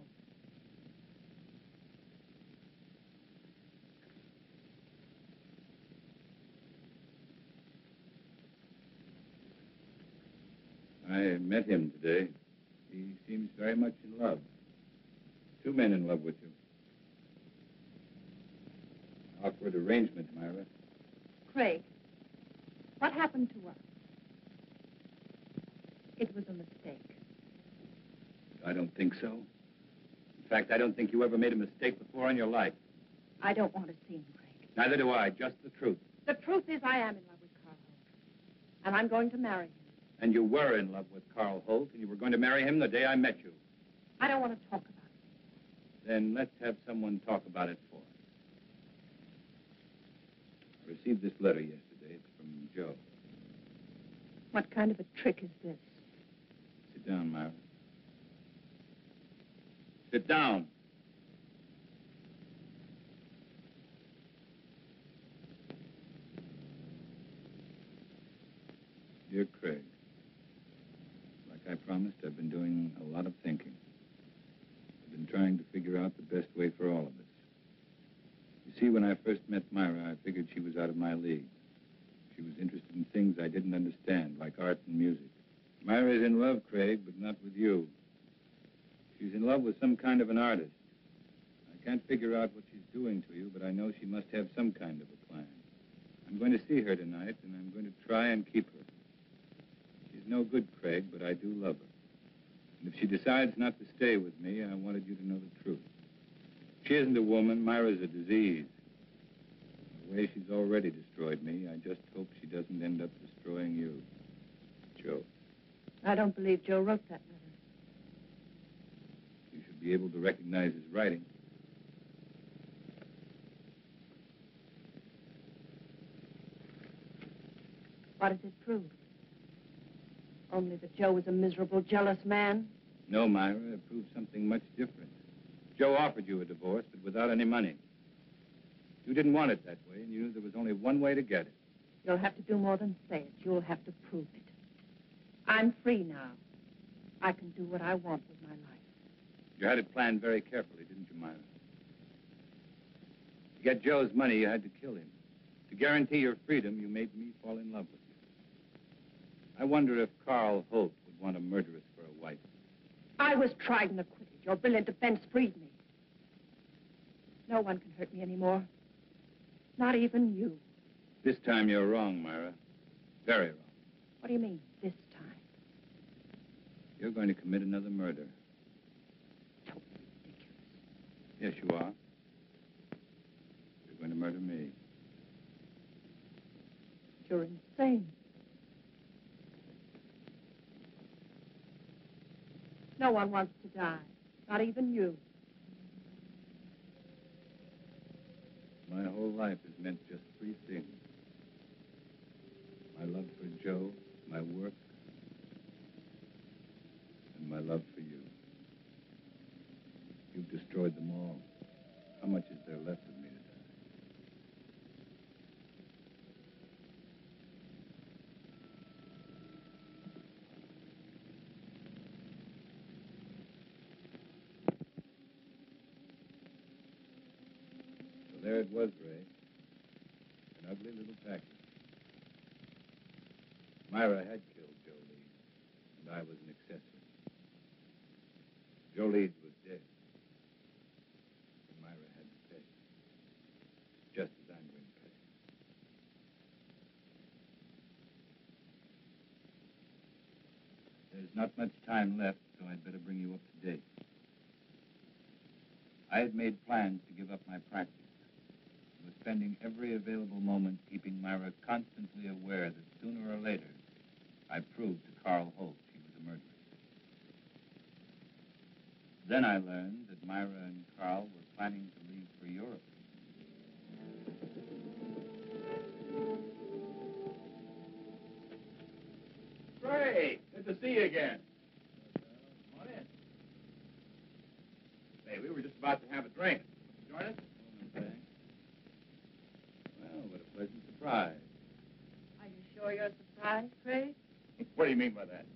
I met him today. He seems very much in love. Two men in love with you. Awkward arrangement, Myra. Craig, what happened to us? It was a mistake. I don't think so. In fact, I don't think you ever made a mistake before in your life. I don't want to see him, Craig. Neither do I, just the truth. The truth is I am in love with Carl Holt. And I'm going to marry him. And you were in love with Carl Holt, and you were going to marry him the day I met you. I don't want to talk about it. Then let's have someone talk about it for us. I received this letter yesterday. It's from Joe. What kind of a trick is this? Sit down, Myra. Sit down. Dear Craig, like I promised, I've been doing a lot of thinking. I've been trying to figure out the best way for all of us. You see, when I first met Myra, I figured she was out of my league. She was interested in things I didn't understand, like art and music. Myra's in love, Craig, but not with you. She's in love with some kind of an artist. I can't figure out what she's doing to you, but I know she must have some kind of a plan. I'm going to see her tonight, and I'm going to try and keep her. She's no good, Craig, but I do love her. And if she decides not to stay with me, I wanted you to know the truth. She isn't a woman. Myra's a disease. The way she's already destroyed me, I just hope she doesn't end up destroying you. Joe. I don't believe Joe wrote that letter. You should be able to recognize his writing. What does it prove? Only that Joe was a miserable, jealous man? No, Myra, it proves something much different. Joe offered you a divorce, but without any money. You didn't want it that way, and you knew there was only one way to get it. You'll have to do more than say it. You'll have to prove it. I'm free now. I can do what I want with my life. You had it planned very carefully, didn't you, Myra? To get Joe's money, you had to kill him. To guarantee your freedom, you made me fall in love with you. I wonder if Carl Holt would want a murderess for a wife. I was tried and acquitted. Your brilliant defense freed me. No one can hurt me anymore. Not even you. This time you're wrong, Myra. Very wrong. What do you mean, this time? You're going to commit another murder. Don't be ridiculous. Yes, you are. You're going to murder me. You're insane. No one wants to die. Not even you. My whole life has meant just three things. My love for Joe, my work, and my love for you. destroyed them all. How much is there left of me to die? So there it was, Ray. An ugly little package. Myra had killed Joe Leeds, and I was an accessory. Joe Leeds was dead. And Myra had to pay. Just as I'm going to pay. There's not much time left, so I'd better bring you up to date. I had made plans to give up my practice. I was spending every available moment keeping Myra constantly aware that sooner or later, I proved to Carl Holt she was a murderess. Then I learned that Myra and Carl were planning to leave for Europe. Great. Good to see you again. Come on in. Hey, we were just about to have a drink. Join us? Okay. Well, what a pleasant surprise. Are you sure you're surprised, Craig? What do you mean by that?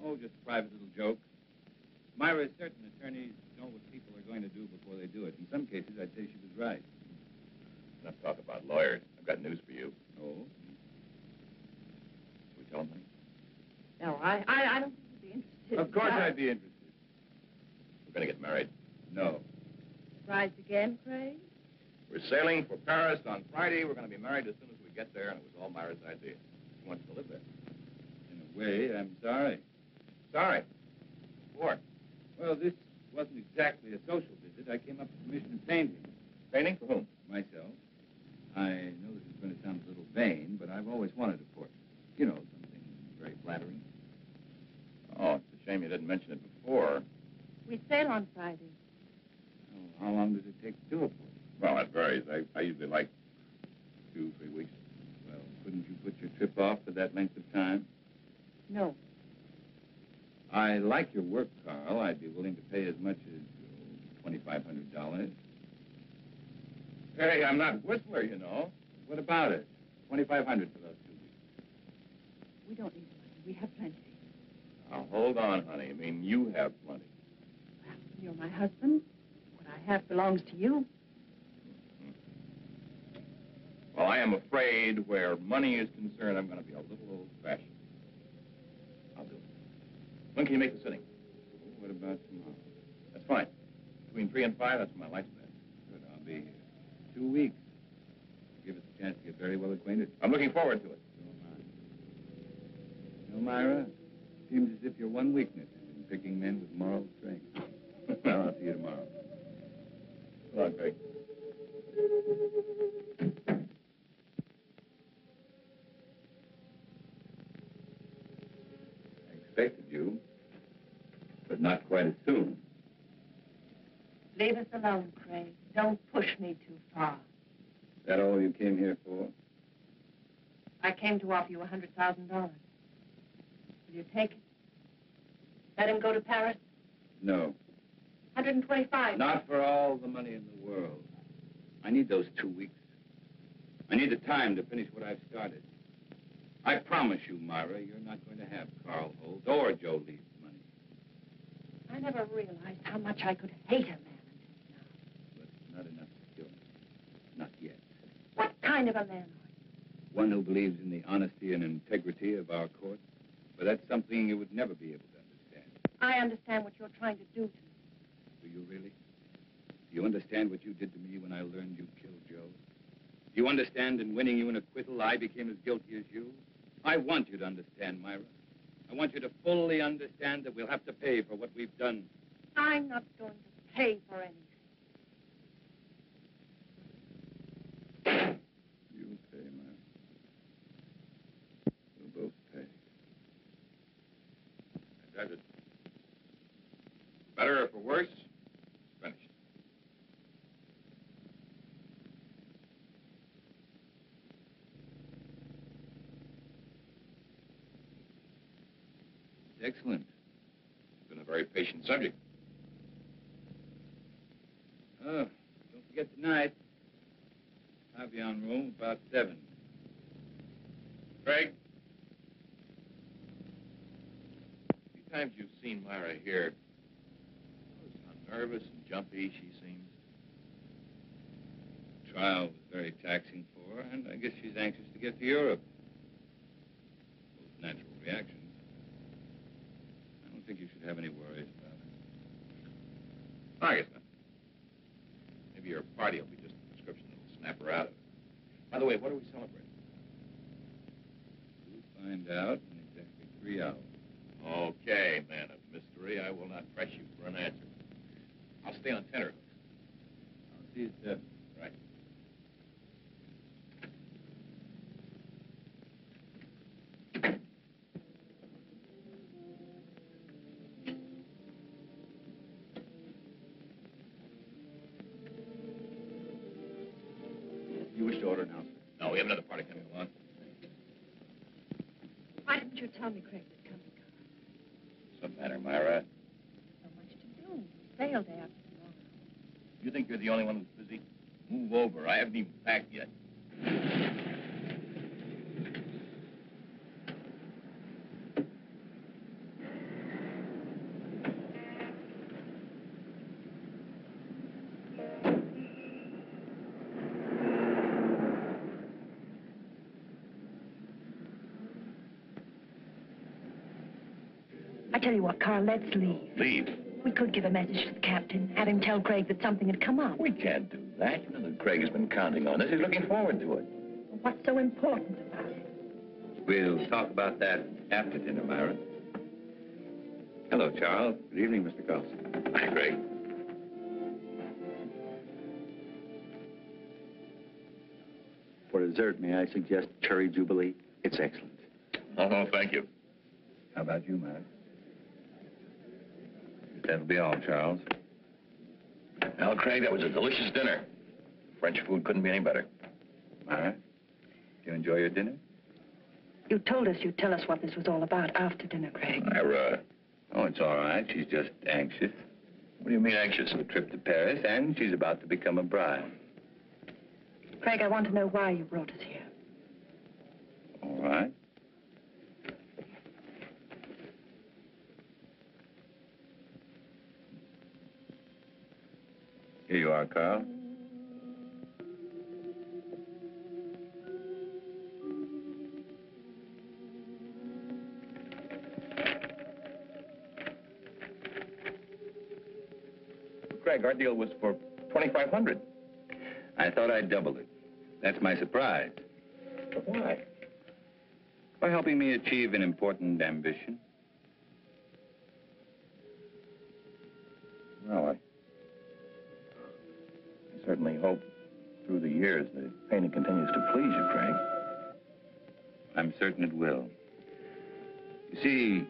Oh, just a private little joke. Myra, certain attorneys know what people are going to do before they do it. In some cases, I'd say she was right. Enough talk about lawyers. I've got news for you. Oh? We tell them, honey? No, I don't think you'd be interested. Of course I'd be interested. We're going to get married. No. Surprised again, Craig? We're sailing for Paris on Friday. We're going to be married as soon as we get there, and it was all Myra's idea. She wants to live there. In a way, I'm sorry. Sorry. What? Well, this wasn't exactly a social visit. I came up to commission painting. Painting for whom? Myself. I know this is going to sound a little vain, but I've always wanted a portrait. You know, something very flattering. Oh, it's a shame you didn't mention it before. We sail on Friday. Oh, how long does it take to do a portrait? Well, that varies. I usually like 2, 3 weeks. Well, couldn't you put your trip off for that length of time? No. I like your work, Carl. I'd be willing to pay as much as $2,500. Hey, I'm not Whistler, you know. What about it? $2,500 for those 2 weeks. We don't need money. We have plenty. Now, hold on, honey. I mean, you have plenty. Well, you're my husband. What I have belongs to you. Well, I am afraid where money is concerned, I'm going to be a little old-fashioned. I'll do it. When can you make the sitting? What about tomorrow? That's fine. Between 3 and 5, that's when my life's been. Good, I'll be here. 2 weeks. Give us a chance to get very well acquainted. I'm looking forward to it. So am I. You know, Myra, it seems as if your one weakness is in picking men with moral strength. Well, I'll see you tomorrow. Come on, Craig. I expected you, but not quite as soon. Leave us alone, Craig. Don't push me too far. Is that all you came here for? I came to offer you $100,000. Will you take it? Let him go to Paris? No. 125. Not for all the money in the world. I need those 2 weeks. I need the time to finish what I've started. I promise you, Myra, you're not going to have Carl Holt or Joe Leeds' money. I never realized how much I could hate a man until now. But not enough to kill me. Not yet. What kind of a man are you? One who believes in the honesty and integrity of our court. But that's something you would never be able to understand. I understand what you're trying to do to me. Do you really? Do you understand what you did to me when I learned you killed Joe? Do you understand in winning you an acquittal, I became as guilty as you? I want you to understand, Myra. I want you to fully understand that we'll have to pay for what we've done. I'm not going to pay for anything. You'll pay, Myra. We'll both pay. Does it? Better or for worse, it's finished. Excellent. You've been a very patient subject. tonight. I'll be on room about 7. Craig? A few times you've seen Myra here. Notice how nervous and jumpy she seems. The trial was very taxing for her, and I guess she's anxious to get to Europe. Both natural reactions. I don't think you should have any worries about her. I guess not. Maybe your party will be just a prescription that'll snap her out of it. By the way, what are we celebrating? We'll find out in exactly 3 hours. Okay, man of mystery. I will not press you for an answer. I'll stay on tenterhooks. I'll see you at 7. Right. You wish to order now, sir? No, we have another party coming along. Why didn't you tell me Craig was coming? What's the matter, Myra? So much to do. Sale day after tomorrow. You think you're the only one who's busy? Move over. I haven't even packed yet. I tell you what, Carl, let's leave. Leave? We could give a message to the captain, have him tell Craig that something had come up. We can't do that. You know that Craig has been counting on this. He's looking forward to it. What's so important about it? We'll talk about that after dinner, Myra. Hello, Charles. Good evening, Mr. Carlson. Hi, Craig. For dessert, may I suggest cherry jubilee? It's excellent. Oh, thank you. How about you, Myra? That'll be all, Charles. Well, Craig, that was a delicious dinner. French food couldn't be any better. Myra, you enjoy your dinner? You told us you'd tell us what this was all about after dinner, Craig. Myra. Oh, it's all right. She's just anxious. What do you mean anxious? A trip to Paris, and she's about to become a bride. Craig, I want to know why you brought us here. All right. Here you are, Carl. Craig, our deal was for $2,500. I thought I'd double it. That's my surprise. But why? By helping me achieve an important ambition. Well, I certainly hope through the years the painting continues to please you, Craig. I'm certain it will. You see,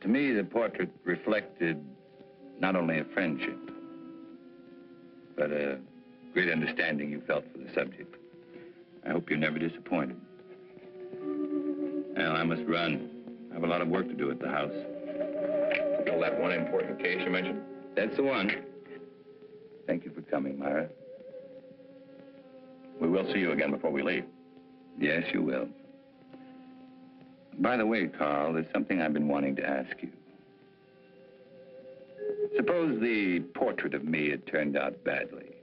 to me, the portrait reflected not only a friendship, but a great understanding you felt for the subject. I hope you're never disappointed. Well, I must run. I have a lot of work to do at the house. Still that one important case you mentioned? That's the one. Thank you for coming, Myra. We will see you again before we leave. Yes, you will. By the way, Carl, there's something I've been wanting to ask you. Suppose the portrait of me had turned out badly.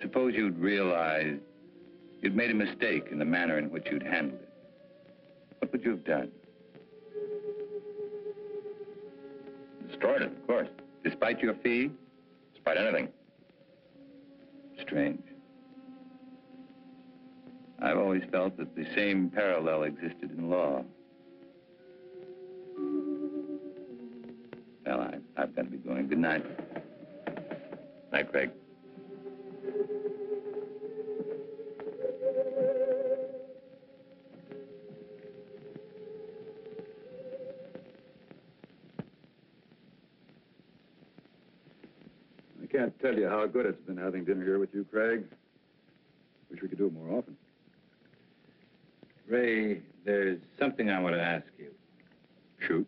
Suppose you'd realized you'd made a mistake in the manner in which you'd handled it. What would you have done? Destroyed it, of course. Despite your fee? Despite anything. Strange. I've always felt that the same parallel existed in law. Well, I've got to be going. Good night. Night, Craig. I can't tell you how good it's been having dinner here with you, Craig. Wish we could do it more often. Ray, there's something I want to ask you. Shoot.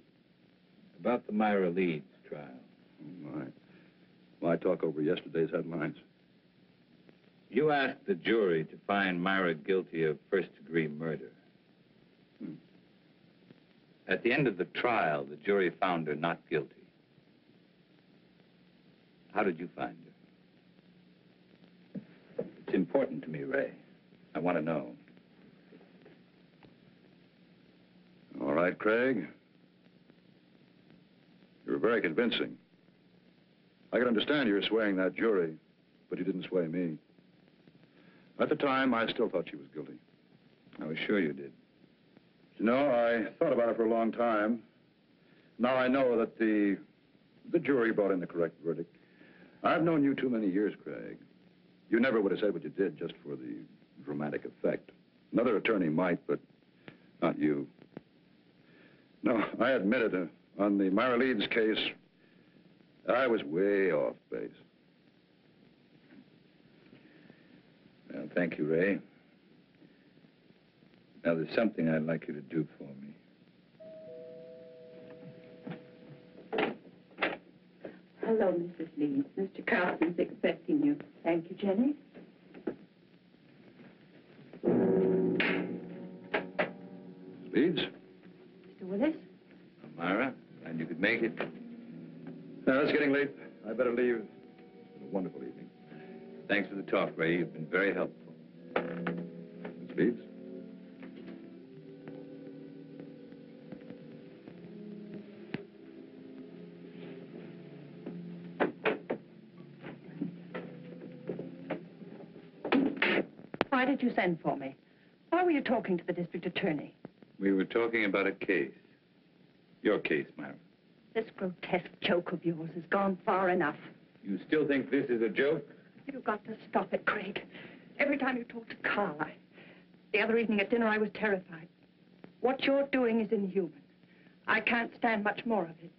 About the Myra Leeds trial. Oh, my. Why talk over yesterday's headlines? You asked the jury to find Myra guilty of first-degree murder. At the end of the trial, the jury found her not guilty. How did you find her? It's important to me, Ray. I want to know. All right, Craig. You were very convincing. I can understand you're swaying that jury, but you didn't sway me. At the time, I still thought she was guilty. I was sure you did. You know, I thought about it for a long time. Now I know that the jury brought in the correct verdict. I've known you too many years, Craig. You never would have said what you did just for the dramatic effect. Another attorney might, but not you. No, I admit it. On the Myra Leeds case, I was way off base. Well, thank you, Ray. Now, there's something I'd like you to do for me. Hello, Mrs. Leeds. Mr. Carlson's expecting you. Thank you, Jenny. Leeds? Mr. Willis? Myra, glad you could make it. Now, it's getting late. I better leave. It's been a wonderful evening. Thanks for the talk, Ray. You've been very helpful. Miss Leeds? Why did you send for me? Why were you talking to the district attorney? We were talking about a case. Your case, Myra. This grotesque joke of yours has gone far enough. You still think this is a joke? You've got to stop it, Craig. Every time you talk to Carl, the other evening at dinner, I was terrified. What you're doing is inhuman. I can't stand much more of it.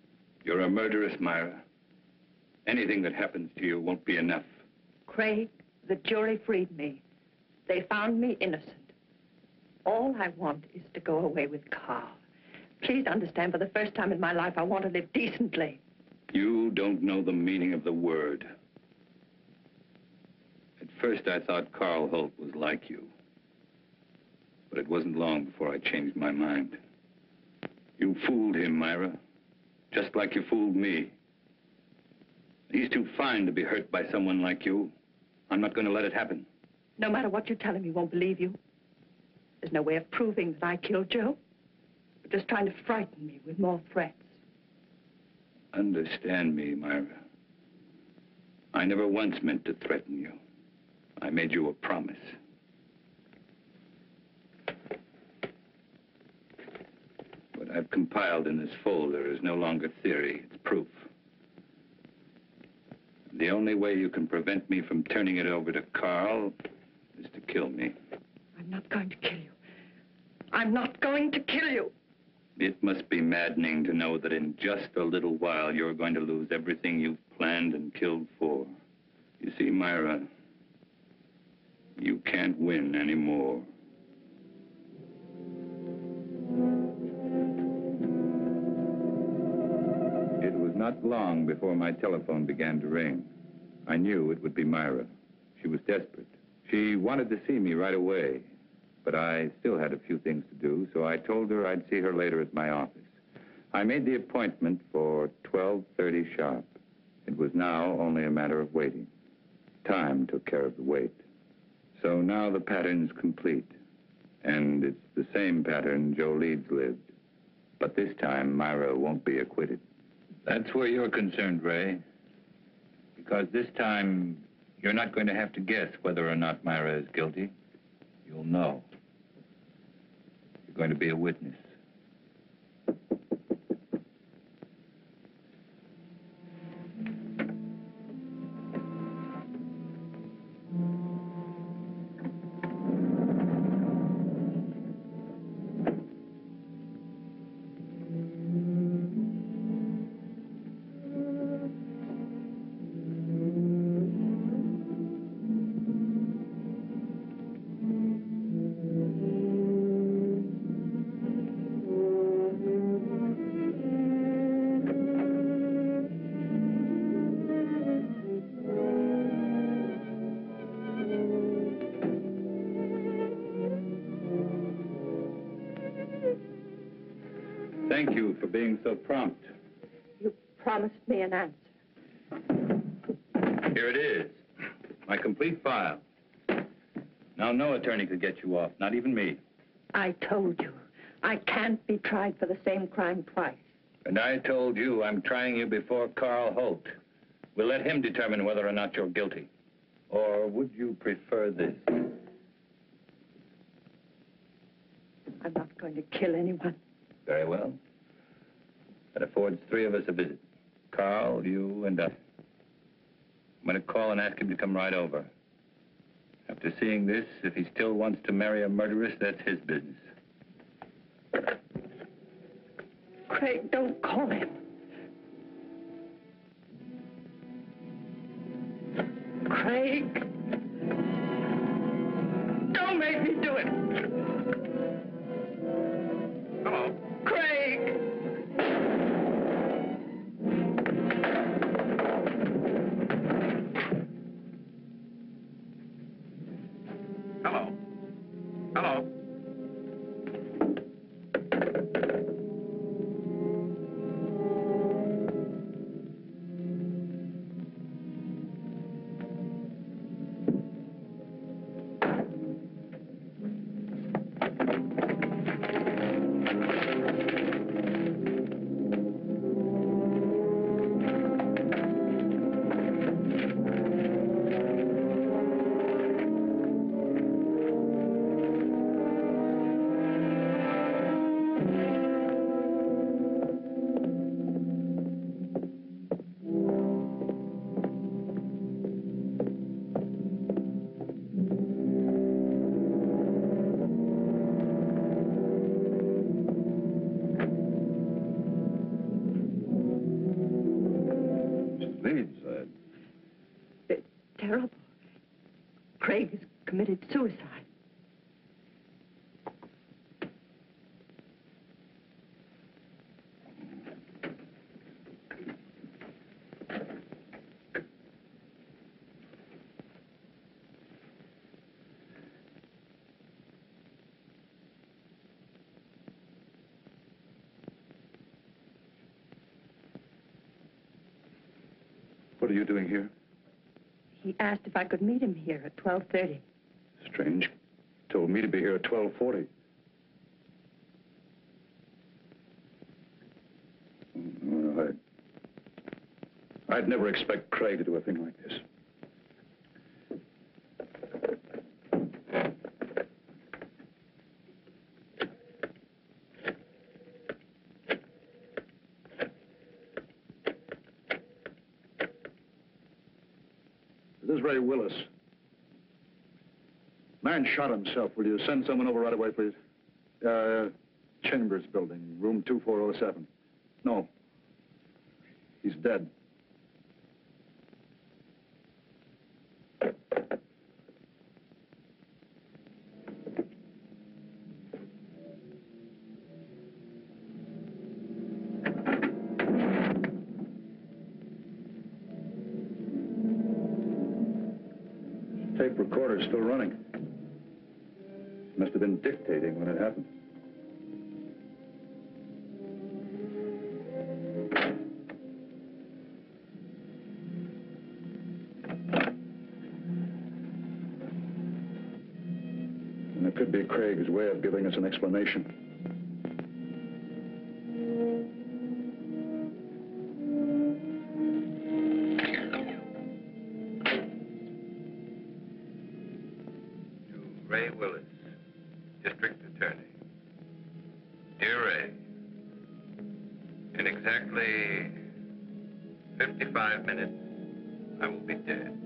You're a murderess, Myra. Anything that happens to you won't be enough. Craig, the jury freed me. They found me innocent. All I want is to go away with Carl. Please understand, for the first time in my life, I want to live decently. You don't know the meaning of the word. At first, I thought Carl Holt was like you. But it wasn't long before I changed my mind. You fooled him, Myra. Just like you fooled me. He's too fine to be hurt by someone like you. I'm not going to let it happen. No matter what you tell him, he won't believe you. There's no way of proving that I killed Joe. You're just trying to frighten me with more threats. Understand me, Myra. I never once meant to threaten you. I made you a promise. What I've compiled in this folder is no longer theory, it's proof. The only way you can prevent me from turning it over to Carl is to kill me. I'm not going to kill you. I'm not going to kill you. It must be maddening to know that in just a little while you're going to lose everything you've planned and killed for. You see, Myra, you can't win anymore. It was not long before my telephone began to ring. I knew it would be Myra. She was desperate. She wanted to see me right away, but I still had a few things to do, so I told her I'd see her later at my office. I made the appointment for 12:30 sharp. It was now only a matter of waiting. Time took care of the wait. So now the pattern's complete, and it's the same pattern Joe Leeds lived. But this time, Myra won't be acquitted. That's where you're concerned, Ray. Because this time, you're not going to have to guess whether or not Myra is guilty. You'll know. You're going to be a witness. thank you for being so prompt. You promised me an answer. Here it is. My complete file. Now, no attorney could get you off, not even me. I told you, I can't be tried for the same crime twice. And I told you I'm trying you before Carl Holt. We'll let him determine whether or not you're guilty. Or would you prefer this? I'm not going to kill anyone. Very well. That affords three of us a visit. Carl, you, and I. I'm going to call and ask him to come right over. After seeing this, if he still wants to marry a murderess, that's his business. Craig, don't call him. Craig. Don't make me do it. Hello. Craig. Hello. Hello. Terrible. Craig has committed suicide. What are you doing here? He asked if I could meet him here at 12:30. Strange. Told me to be here at 12:40. Well, I'd never expect Craig to do a thing like this. This is Ray Willis. Man shot himself. Will you send someone over right away, please? Chambers building, room 2407. No. He's dead. Tape recorder's still running. Must have been dictating when it happened. And it could be Craig's way of giving us an explanation. Ray Willis, District Attorney. Dear Ray, in exactly 55 minutes, I will be dead.